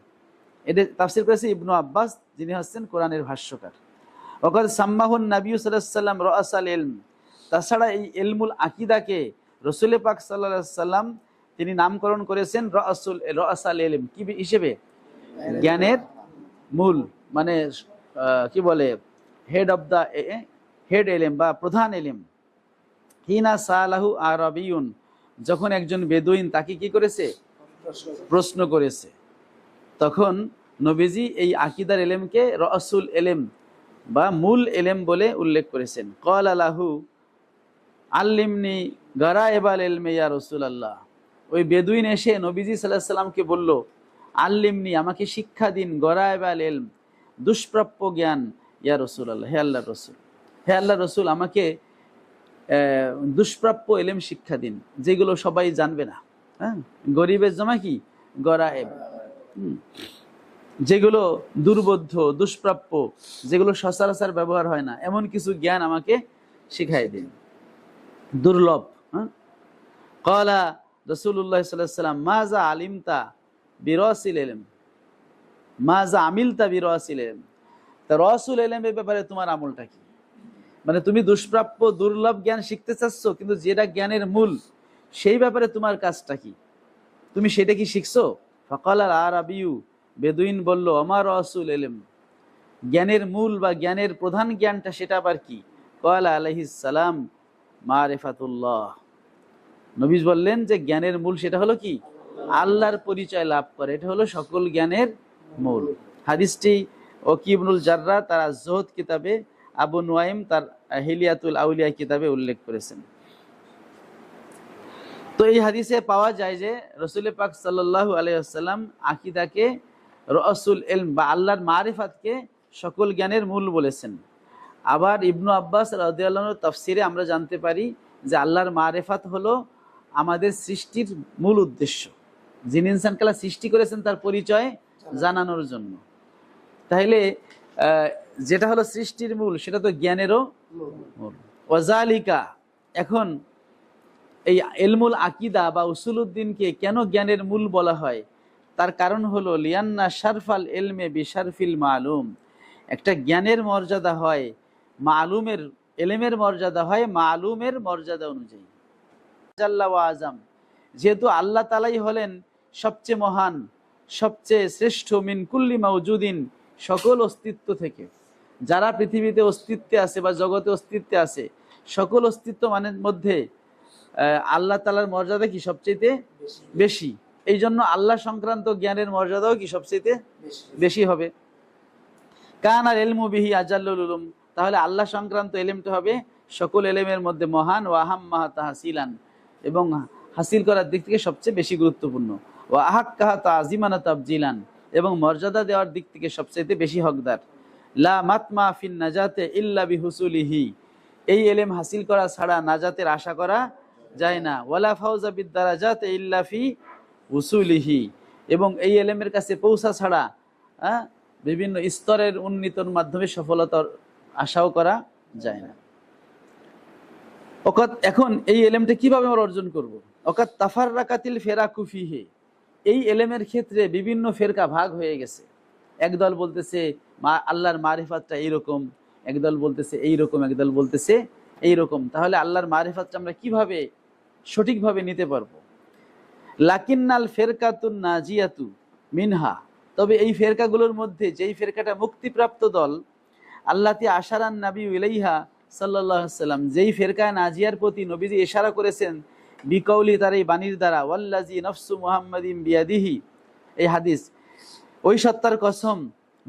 [SPEAKER 1] এটা তাফসির করেছে ইবনু আব্বাস, যিনি হচ্ছেন কোরআনের ভাষ্যকার। ওয়াকাদ সাম্মাহুন নবী সাল্লাল্লাহু আলাইহি ওয়াসাল্লাম রাসাল ইলম। তাছাড়া এই ইলমুল আকীদাকে রাসূল পাক সাল্লাল্লাহু আলাইহি ওয়াসাল্লাম তিনি নামকরণ করেছেন রাসাল ইলম, কি হিসেবে? জ্ঞানের মূল, মানে কি বলে হেড অফ দা হেড এলিম বা প্রধান এলিম। হিনা সালাহু আরাবিয়ুন, যখন একজন বেদুইন তাকে কি করেছে? প্রশ্ন করেছে, তখন নবীজি এই আকীদার এলেমকে রাসুল এলেম বা মূল এলেম বলে উল্লেখ করেছেন। ক্বালা লাহু আল্লিমনি গারায়েবাল ইলমি ইয়া রাসূলুল্লাহ। ওই বেদুইন এসে নবীজি সাল্লাল্লাহু আলাইহি সাল্লামকে বলল, আল্লিমনি, আমাকে শিক্ষা দিন, গারায়েবাল ইলম, দুষ্প্রাপ্য জ্ঞান, ইয়া রাসূলুল্লাহ, হে আল্লাহর রাসূল, হে আল্লাহর রাসূল, আমাকে দুষ্প্রাপ্য এলেম শিক্ষা দিন, যেগুলো সবাই জানবে না। হ্যাঁ, গরিবের জমা কি? গরায়েব। যেগুলো দুর্বোধ্য, দুষ্প্রাপ্য, যেগুলো সচরাচর ব্যবহার হয় না, এমন কিছু জ্ঞান আমাকে শিখাই দিন, দুর্লভ। ক্বালা রাসূলুল্লাহ সাল্লাল্লাহু আলাইহি ওয়াসাল্লাম মাজা আলিমতা বিরাসিল ইলম, মাজা আমিলতা বিরাসিল ইলম। তা রাসূল ইলমের ব্যাপারে তোমার আমলটা কি? মানে তুমি দুষ্প্রাপ্য দুর্লভ জ্ঞান শিখতে চাচ্ছ, কিন্তু যেটা জ্ঞানের মূল সেই ব্যাপারে তোমার কাজটা কি? তুমি সেটা কি শিখছো? ফাকাল আল আরাবিয়্যু, বেদুইন বলল, আমার রাসূল ইলম, জ্ঞানের মূল বা জ্ঞানের প্রধান জ্ঞানটা সেটা আবার কি? ক্বালা আলাইহিস সালাম মারিফাতুল্লাহ। নবী বললেন যে জ্ঞানের মূল সেটা হলো কি? আল্লাহর পরিচয় লাভ করে, এটা হলো সকল জ্ঞানের মূল। হাদিসটি ওয়াকি ইবনুল জাররা তার যুহদ কিতাবে, আবু নুয়াইম তার হিলিয়াতুল আউলিয়া কিতাবে উল্লেখ করেছেন। তো এই হাদিসে পাওয়া যায় যে রাসূল পাক সাল্লাল্লাহু আলাইহি ওয়াসাল্লাম আকীদাকে রাসূল ইলম বা আল্লাহর মারিফাতকে সকল জ্ঞানের মূল বলেছেন। আবার ইবনু আব্বাস রাদিয়াল্লাহু আনহু তাফসিরে আমরা জানতে পারি যে আল্লাহর মারিফাত হলো আমাদের সৃষ্টির মূল উদ্দেশ্য। যিনি ইনসানকে আল্লাহ সৃষ্টি করেছেন তার পরিচয় জানানোর জন্য। তাহলে যেটা হলো সৃষ্টির মূল, সেটা তো জ্ঞানেরও মূল। ওয়াজালিকা, এখন এই ইলমুল আকীদা বা উসুলউদ্দিনকে কেন জ্ঞানের মূল বলা হয়? তার কারণ হলো লিয়ান্না শারফাল ইলমে বিশারফিল মালুম, একটা জ্ঞানের মর্যাদা হয় মালুমের, এলেমের মর্যাদা হয় মালুমের মর্যাদা অনুযায়ী। জাল্লা ওয়া আজম, যেহেতু আল্লাহ তাআলাই হলেন সবচেয়ে মহান, সবচেয়ে শ্রেষ্ঠ, মিন কুল্লি মাউজুদিন, সকল অস্তিত্ব থেকে, যারা পৃথিবীতে অস্তিত্বে আছে বা জগতে অস্তিত্বে আছে, সকল অস্তিত্ব মানের মধ্যে আল্লাহ তাআলার মর্যাদা কি সবচেয়ে বেশি। এই জন্য আল্লাহ সংক্রান্ত জ্ঞানের মর্যাদাও কি সবচেয়ে বেশি হবে। কান আর এলমু বিহি আজাল্লুল উলুম, তাহলে আল্লাহ সংক্রান্ত এলেমটা হবে সকল এলেমের মধ্যে মহান, ও আহাম্মাহা তাহসিলান, এবং হাসিল করার দিক থেকে সবচেয়ে বেশি গুরুত্বপূর্ণ, ও আহাক্কাহা তাজিমান তাবজিলান, এবং মর্যাদা দেওয়ার দিক থেকে সবচেয়ে বেশি হকদার। লা মাতমা ফিন নাজাতে ইল্লা বিহুসুলিহি, এই এলেম হাসিল করা ছাড়া নাজাতের আশা করা যায় না। ওয়ালা ফাউজা বিদ্দারাজাতে ইল্লা ফি উসুলিহি, এবং এই এলেমের কাছে পৌঁছা ছাড়া বিভিন্ন স্তরের উন্নীতর মাধ্যমে সফলতার আশাও করা যায় না। এখন এই এলেমটা কিভাবে আমরা অর্জন করব? অকাত তাফাররাকাতিল ফিরাকু ফিহি, এই এলেমের ক্ষেত্রে বিভিন্ন ফেরকা ভাগ হয়ে গেছে। একদল বলতেছে আল্লাহর মারিফাতটা এইরকম, একদল বলতেছে এইরকম, একদল বলতেছে এইরকম। তাহলে আল্লাহর মারিফাতটা আমরা কিভাবে সঠিকভাবে নিতে পারবো? লাকিন্নাল ফেরকাতুন নাজিয়াতু মিনহা, তবে এই ফেরকাগুলোর মধ্যে যেই ফেরকাটা মুক্তিপ্রাপ্ত দল, আল্লাতি আশারান নবী ইলাইহা সাল্লাল্লাহু আলাইহি সাল্লাম, যেই ফেরকায় নাজিয়ার প্রতি নবীজি ইশারা করেছেন বিকাউলি, তার এই বাণীর দ্বারা, ওয়াল্লাজি নফসু মুহাম্মাদিন বিয়াদিহি, এই হাদিস, ওই সত্তার কসম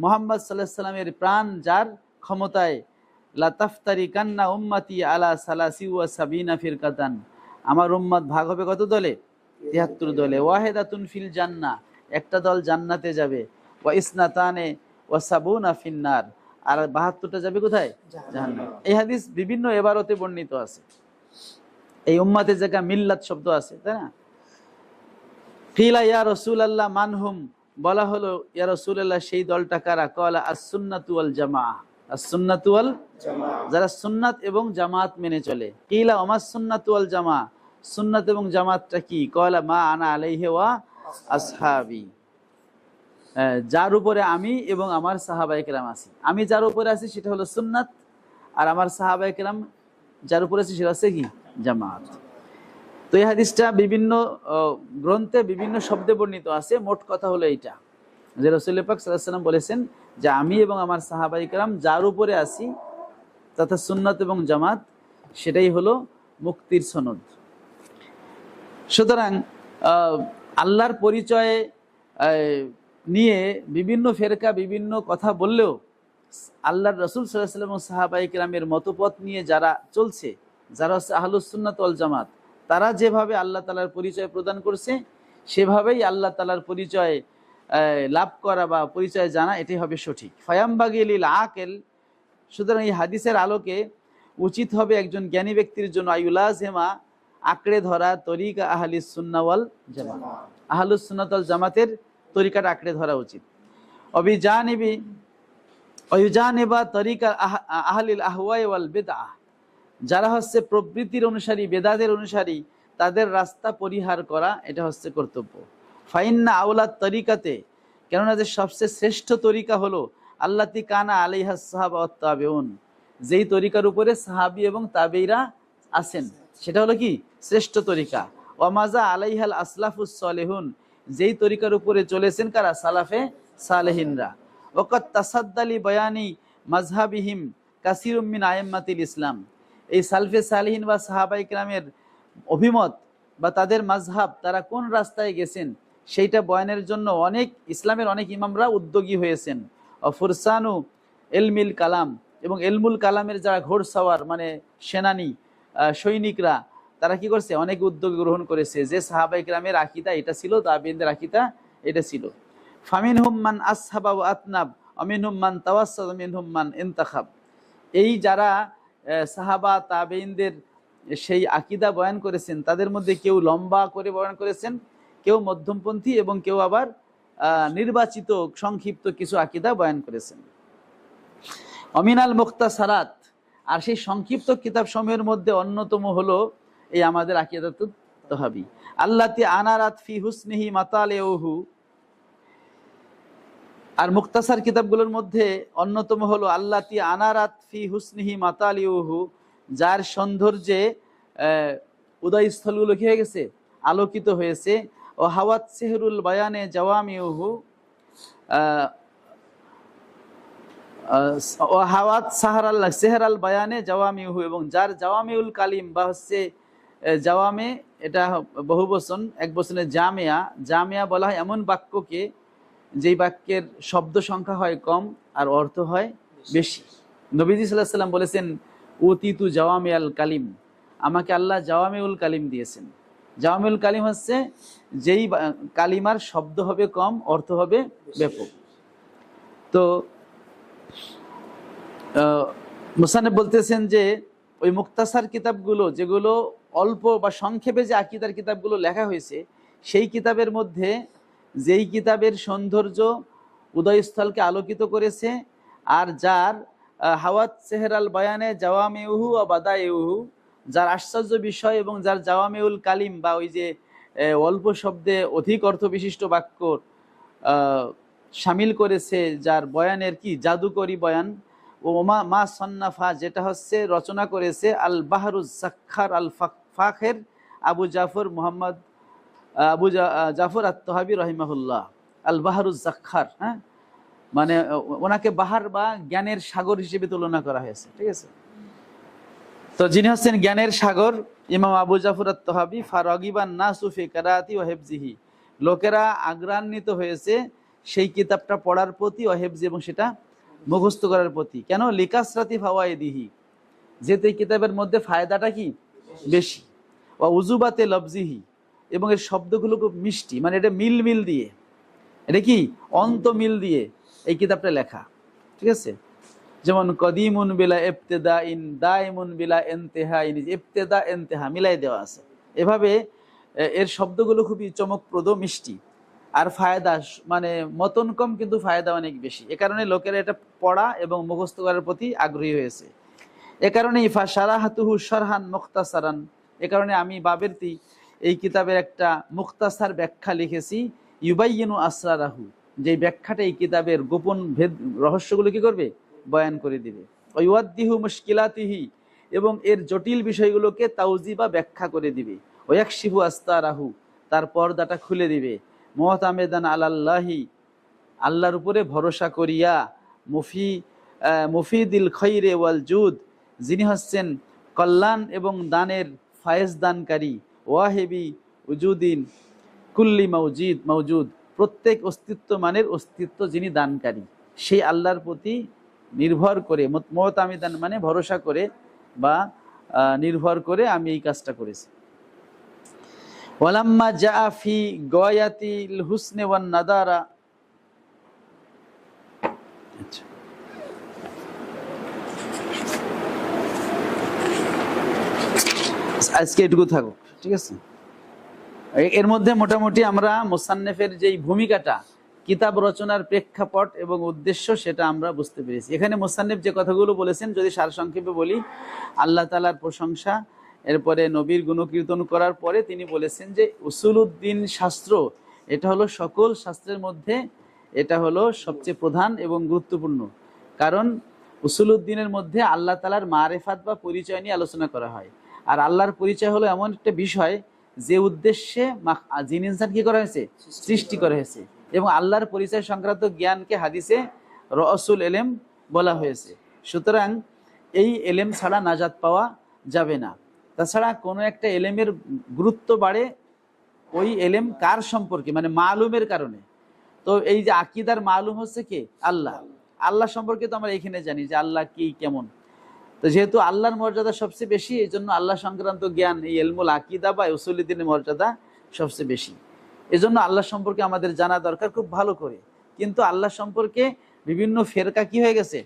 [SPEAKER 1] মুহাম্মদ সাল্লাল্লাহু আলাইহি সাল্লামের প্রাণ যার ক্ষমতায়, লা তাফতারি কান্না উম্মতি আলা সালাসি ওয়া সাবিনা ফিরকাতান, আমার উম্মত ভাগ হবে কত দলে? ৭৩ দলে। ওয়াহিদাতুন ফিল জান্নাহ, একটা দল জান্নাতে যাবে। ওয়া ইসনাতানে ওয়া সাবুনা ফিন্নার, আর ৭২টা যাবে কোথায়? জাহান্নামে। এই হাদিস বিভিন্ন ইবারতে বর্ণিত আছে। এই উম্মতের জায়গা মিল্লাত শব্দ আছে, তাই না? কিলা ইয়া রাসূলুল্লাহ মানহুম, বলা হলো ইয়া রাসূলুল্লাহ সেই দলটা কারা? ক্বালা আস-সুন্নাতু ওয়াল জামাআহ, আস-সুন্নাতু ওয়াল জামাআহ, যারা সুন্নাত এবং জামাত মেনে চলে। কিলা ওমাস সুন্নাতু ওয়াল জামাআহ, সুন্নাত এবং জামাতটা কি? ক্বালা মা আনা আলাইহি ওয়া আসহাবি, যার উপরে আমি এবং আমার সাহাবায়ে কেরাম আছি। আমি যার উপরে আছি সেটা হলো সুন্নাত, আর আমার সাহাবায়ে কেরাম যার উপরে আছে সেটা হচ্ছে কি? জামাত। তো এই হাদিসটা বিভিন্ন গ্রন্থে বিভিন্ন শব্দে বর্ণিত আছে। মোট কথা হলো এইটা, যে রাসূল পাক সাল্লাল্লাহু আলাইহি ওয়াসাল্লাম বলেছেন যে আমি এবং আমার সাহাবায়ে কেরাম যার উপরে আছি, তথা সুন্নাত এবং জামাত, সেটাই হলো মুক্তির সনদ। সুতরাং আল্লাহর পরিচয়ে নিয়ে বিভিন্ন ফেরকা বিভিন্ন কথা বললেও আল্লাহর রাসূল সাল্লাল্লাহু আলাইহি ওয়াসাল্লাম ও সাহাবায়ে কেরামের মতপথ নিয়ে যারা চলছে, যারা হচ্ছে আহলুস সুন্নাত ওয়াল জামাত, তারা যেভাবে আল্লাহ তাআলার পরিচয় প্রদান করছে সেভাবেই আল্লাহ তাআলার পরিচয় লাভ করা বা পরিচয় জানা, এটাই হবে সঠিক। ফায়ামবাগি লিল আকিল, সুতরাং এই হাদিসের আলোকে উচিত হবে একজন জ্ঞানী ব্যক্তির জন্য আইউলাজেমা, আঁকড়ে ধরা তরিকা আহলিস সুন্নাহ ওয়াল জামাত, আহলুস সুন্নাত ওয়াল জামাতের তরিকাটা আঁকড়ে ধরা উচিত। অবিজানিবা তরিকা আহলিল আহওয়াই ওয়াল বিদআহ, যারা হচ্ছে প্রবৃত্তির অনুসারী, বেদাতের অনুসারী, তাদের রাস্তা পরিহার করা, এটা হচ্ছে কর্তব্য। ফাইন্না আওলাত তরিকাতে, কেননা যে সবচেয়ে শ্রেষ্ঠ তরিকা হলো আল্লাতি কানা আলাইহাস সাহাবা ওয়াত তাবিউন, যেই তরিকার উপরে সাহাবী এবং তাবেঈরা আছেন, সেটা হলো কি? শ্রেষ্ঠ তরিকা। ওয়ামাজা আলাইহাল আসলাফুস সালেহুন, যেই তরিকার উপরে চলেছেন কারা? সালাফে সালেহিনরা। ওয়াকাত তাসাদ্দালি বয়ানি মাযহাবিহিম কাসীরুম মিন আইম্মাতিল ইসলাম, এই সালফে সালেহিন বা সাহাবায়ে কেরামের অভিমত বা তাদের মাযহাব, তারা কোন রাস্তায় গেছেন সেইটা বয়ানের জন্য ইসলামের অনেক ইমামরা উদ্যোগী হয়েছেন। ফুরসানু এলমিল কালাম, এবং এলমুল কালামের যারা ঘোড়সাওয়ার মানে সেনানী সৈনিকরা, তারা কি করছে? অনেক উদ্যোগ গ্রহণ করেছে, যে সাহাবায়ে কেরামের আকীদা এটা ছিল, তাবেঈনদের আকীদা এটা ছিল। ফামিনহুম মান আসহাবা ওয়া আতনাব আমিনহুম মান তাওয়াসসাত মিনহুম মান ইনতাখাব, এই যারা সাহাবা তাবেঈনদের সেই আকীদা বয়ান করেছেন, তাদের মধ্যে কেউ লম্বা করে বয়ান করেছেন, কেউ মধ্যমপন্থী, এবং কেউ আবার নির্বাচিত সংক্ষিপ্ত কিছু আকীদা বয়ান করেছেন। অমিনাল মুখতাসারাত, আর সেই সংক্ষিপ্ত কিতাব সমূহের মধ্যে অন্যতম হলো এই আমাদের আকীদাতুত তাহাবী, আল্লাতি আনারাত ফি হুসনিহি মাতালিউহু, আর মুক্তাসার কিতাবগুলোর মধ্যে অন্যতম হলো আল্লাতি আনারাত ফি হুসনিহি মাতালিউহু, যার সৌন্দর্যে উদয়স্থলগুলো কি হয়ে গেছে, আলোকিত হয়েছে। ও হাওয়াত সেহরুল বায়ানে জাওয়ামিউহু, ও হাওয়াত সেহরাল বায়ানে জাওয়ামিউহু, এবং যার জাওয়ামিউল কালিম বা হচ্ছে জাওয়ামে, এটা বহু বচন, এক বচনে জামিয়া। জামিয়া বলা হয় এমন বাক্যকে যেই বাক্যের শব্দ সংখ্যা হয় কম আর অর্থ হয় বেশি। নবীজি সাল্লাল্লাহু আলাইহি ওয়াসাল্লাম বলেছেন, উতিতু জাওয়ামিয়াল কালিম, আমাকে আল্লাহ জাওয়ামিউল কালিম দিয়েছেন। জাওয়ামিউল কালিম হচ্ছে যেই কালিমার শব্দ হবে কম, অর্থ হবে ব্যাপক। তো মুসান্নিফ বলতেছেন যে ওই মুক্তাসার কিতাবগুলো, যেগুলো অল্প বা সংক্ষেপে যে আকীদার কিতাবগুলো লেখা হয়েছে, সেই কিতাবের মধ্যে যেই কিতাবের সৌন্দর্য উদয়স্থলকে আলোকিত করেছে, আর যার হাওয়াত সেহরাল বায়ানে জাওয়ামিউহু ও বাদাইউহু, যার আশ্চর্য বিষয় এবং যার জাওয়ামিউল কালিম বা ওই যে অল্প শব্দে অধিক অর্থ বিশিষ্ট বাক্য শামিল করেছে, যার বয়ানের কি জাদুকরি বয়ান, ও মা সন্নাফা, যেটা হচ্ছে রচনা করেছে আল বাহরুজ জাখার আল ফাখের আবু জাফর মুহাম্মদ আবু জাফর আত-তাহাবি রহিমাহুল্লাহ। আল বাহরুজ জাখার, হ্যাঁ, মানে ওনাকে বাহার বা জ্ঞানের সাগর হিসেবে তুলনা করা হয়েছে, ঠিক আছে। তো যিনি হচ্ছেন জ্ঞানের সাগর ইমাম আবু জাফর আত-তাহাবি, ফারাগিবান নাসু ফি কিরাআতি ওয়া হিফজিহি, লোকেরা আগ্রান্বিত হয়েছে সেই কিতাবটা পড়ার প্রতি, ও হিফজি, এবং সেটা মুখস্থ করার প্রতি। কেন? লিকাসরাতি ফাওয়াইদিহি, যেহেতু এই কিতাবের মধ্যে ফায়দাটা কি বেশি, ও উজুবাতে লফজিহি, এবং এর শব্দগুলো খুব মিষ্টি, মানে এটা মিল মিল দিয়ে, এটা কি অন্ত মিল দিয়ে এই কিতাবটা লেখা, ঠিক আছে। যেমন কদিমুন বিলা ইবতিদা ইন, দাইমুন বিলা ইনতিহা ইন, ইবতিদা ইনতিহা মিলাই দেওয়া আছে। এভাবে এর শব্দগুলো খুবই চমকপ্রদ, মিষ্টি, আর ফায়দা মানে মতন কম কিন্তু ফায়দা অনেক বেশি। এ কারণে লোকেরা এটা পড়া এবং মুখস্থ করার প্রতি আগ্রহী হয়েছে। এ কারণে ইফা শারাহাতুহু শারহান মুখতাসারান, এ কারণে আমি বাবেরতি এই কিতাবের একটা মুখতাসার ব্যাখ্যা লিখেছি, ইউবাইয়িনু আসরারাহু, যে ব্যাখ্যাটা এই কিতাবের গোপন ভেদ রহস্যগুলো কি করবে, বয়ান করে দিবে। ওয়াইওয়াদ্দিহু মুশকিলাতিহি, এবং এর জটিল বিষয়গুলোকে তাওজি বা ব্যাখ্যা করে দিবে। ওয়াকশিফু আস্তারাহু, তার পর্দাটা খুলে দিবে। মুতামেদান আলাল্লাহি, আল্লাহর উপরে ভরসা করিয়া। মুফিদিল খৈরে ওয়াল জুদ, যিনি হচ্ছেন কল্যাণ এবং দানের ফায়েজ দানকারী। ওয়াহেবি উজুদিন কুল্লি মৌজুদ, প্রত্যেক অস্তিত্ব মানের অস্তিত্ব যিনি দানকারী, সেই আল্লাহর প্রতি নির্ভর করে, মুতামিদান মানে ভরসা করে বা নির্ভর করে আমি এই কাজটা করেছি। ওয়ালাম্মা জাআ ফি গায়াতিল হুসনে ওয়ান নাদারা, আজকে এটুকু থাকুক, ঠিক আছে। এর মধ্যে মোটামুটি আমরা মুসান্নেফের যেই ভূমিকাটা, কিতাব রচনার প্রেক্ষাপট এবং উদ্দেশ্য, সেটা আমরা বুঝতে পেরেছি। এখানে মুসান্নেফ যে কথাগুলো বলেছেন, যদি সারসংক্ষেপে বলি, আল্লাহ তাআলার প্রশংসা, এরপরে নবীর গুণকীর্তন করার পরে তিনি বলেছেন যে উসুলুদ্দিন শাস্ত্র, এটা হলো সকল শাস্ত্রের মধ্যে এটা হলো সবচেয়ে প্রধান এবং গুরুত্বপূর্ণ। কারণ উসুলুদ্দিনের মধ্যে আল্লাহ তাআলার মারেফাত বা পরিচয় নিয়ে আলোচনা করা হয়। আর আল্লাহর পরিচয় হলো এমন একটা বিষয় যে উদ্দেশ্যে জিন ইনসান কি করা হয়েছে, সৃষ্টি করা হয়েছে। এবং আল্লাহর পরিচয় সংক্রান্ত জ্ঞানকে হাদিসে রসুল এলেম বলা হয়েছে। সুতরাং এই এলেম ছাড়া নাজাত পাওয়া যাবে না। তাছাড়া কোনো একটা এলেমের গুরুত্ব বাড়ে ওই এলেম কার সম্পর্কে, মানে মালুমের কারণে। তো এই যে আকীদার মালুম হচ্ছে কে, আল্লাহ। আল্লাহ সম্পর্কে তো আমরা এখানে জানি যে আল্লাহ কি কেমন। তো যেহেতু আল্লাহর মর্যাদা সবচেয়ে বেশি, এই জন্য আল্লাহ সংক্রান্ত জ্ঞান, এই ইলমুল আকীদা বা উসুলুদ্দিনের মর্যাদা সবচেয়ে বেশি। এজন্য আল্লাহ সম্পর্কে আমাদের জানা দরকার খুব ভালো করে। কিন্তু আল্লাহ সম্পর্কে বিভিন্ন ফেরকা কি হয়ে গেছে,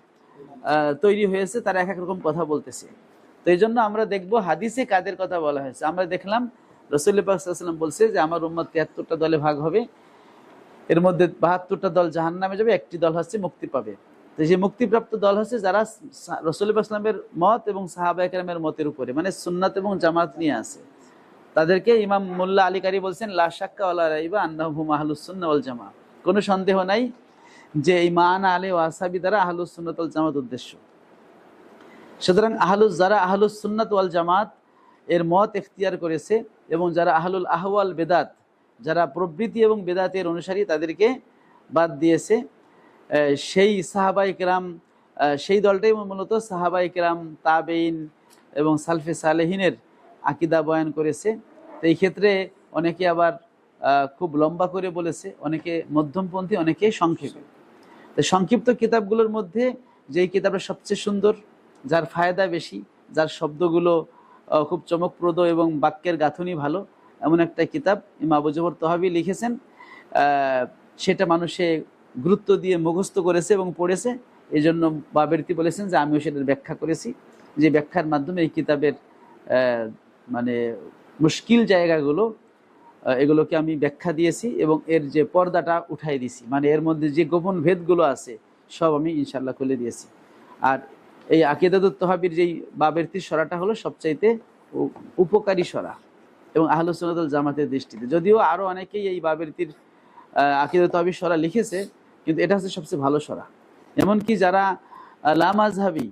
[SPEAKER 1] তৈরি হয়েছে, তারা এক এক রকম কথা বলতেছে। তো এই জন্য আমরা দেখবো হাদিসে কাদের কথা বলা হয়েছে। আমরা দেখলাম রাসূলুল্লাহ পাক সাল্লাল্লাহু আলাইহি ওয়াসাল্লাম বলছে যে আমার উম্মত ৭৩টা দলে ভাগ হবে, এর মধ্যে ৭২টা দল জাহান্নামে যাবে, একটি দল হচ্ছে মুক্তি পাবে। তো যে মুক্তিপ্রাপ্ত দল হচ্ছে যারা রাসূলুল্লাহ পাক সাল্লাল্লাহু আলাইহি ওয়াসাল্লামের মত এবং সাহাবায়ে কেরামের মতের উপরে, মানে সুন্নাত এবং জামাত নিয়ে আছে। তাদেরকে ইমাম মোল্লা আলী কারি বলছেন লা শাক্কা ওয়ালা রাইবা আন্নাহুম আহলুস সুন্নাহ ওয়াল জামাআহ, কোনো সন্দেহ নাই যে এই মা আনা আলে ওয়াসাবি দ্বারা আহলুস সুন্নাত ওয়াল জামাত উদ্দেশ্য। সুতরাং যারা আহলুস সুন্নাত ওয়াল জামাত এর মত এখতিয়ার করেছে এবং যারা আহলুল আহওয়াল বেদাত, যারা প্রবৃত্তি এবং বেদাতের অনুসারী, তাদেরকে বাদ দিয়েছে, সেই সাহাবায়ে কেরাম, সেই দলটাই মূলত সাহাবায়ে কেরাম, তাবেইন এবং সালফে সালেহিনের আকীদা বয়ান করেছে। তো এই ক্ষেত্রে অনেকে আবার খুব লম্বা করে বলেছে, অনেকে মধ্যমপন্থী, অনেকে সংক্ষেপে। তো সংক্ষিপ্ত কিতাবগুলোর মধ্যে যেই কিতাবটা সবচেয়ে সুন্দর, যার ফায়দা বেশি, যার শব্দগুলো খুব চমকপ্রদ এবং বাক্যের গাঁথনি ভালো, এমন একটা কিতাব ইমাম আবু জফর তহাবী লিখেছেন। সেটা মানুষে গুরুত্ব দিয়ে মুখস্থ করেছে এবং পড়েছে। এই জন্য বাবেরতি বলেছেন যে আমিও সেটার ব্যাখ্যা করেছি, যে ব্যাখ্যার মাধ্যমে এই কিতাবের মানে মুশকিল জায়গাগুলো, এগুলোকে আমি ব্যাখ্যা দিয়েছি এবং এর যে পর্দাটা উঠাই দিয়েছি, মানে এর মধ্যে যে গোপন ভেদগুলো আছে সব আমি ইনশাল্লাহ খুলে দিয়েছি। আর এই আকিদাতুত তহাবীর যেই বাবেরতির সরাটা হলো সবচাইতে উপকারী সরা এবং আহলুস সুন্নাত ওয়াল জামাতের দৃষ্টিতে। যদিও আরও অনেকেই এই বাবেরতির আকিদাতুত তহাবীর সরা লিখেছে, কিন্তু এটা হচ্ছে সবচেয়ে ভালো সরা। এমনকি যারা লামাযহাবী,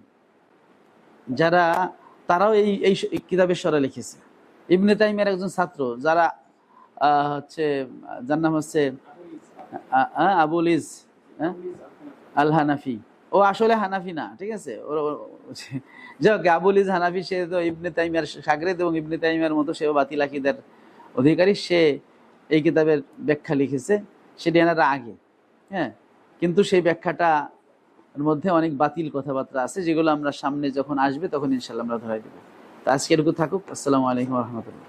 [SPEAKER 1] যারা তারাও এই কিতাবের সরা লিখেছে। ইবনে তাইমিয়ার একজন ছাত্র, যারা হচ্ছে, যার নাম হচ্ছে আবুল ইজ আল হানাফি। ও আসলে হানাফি না, ঠিক আছে, যাই হোক, আবুল ইজ হানাফি, সে তো ইবনে তাইমিয়ার শাগরেদ এবং ইবনে তাইমিয়ার মতো সেও বাতিল আকীদার অধিকারী। সে এই কিতাবের ব্যাখ্যা লিখেছে, সেটি এনার আগে, হ্যাঁ, কিন্তু সেই ব্যাখ্যাটার মধ্যে অনেক বাতিল কথাবার্তা আছে, যেগুলো আমরা সামনে যখন আসবে তখন ইনশাল্লাহ আমরা ধরাই দেবো। তো আজকে এটুকু থাকুক। আসসালামু আলাইকুম ওয়া রাহমাতুল্লাহ।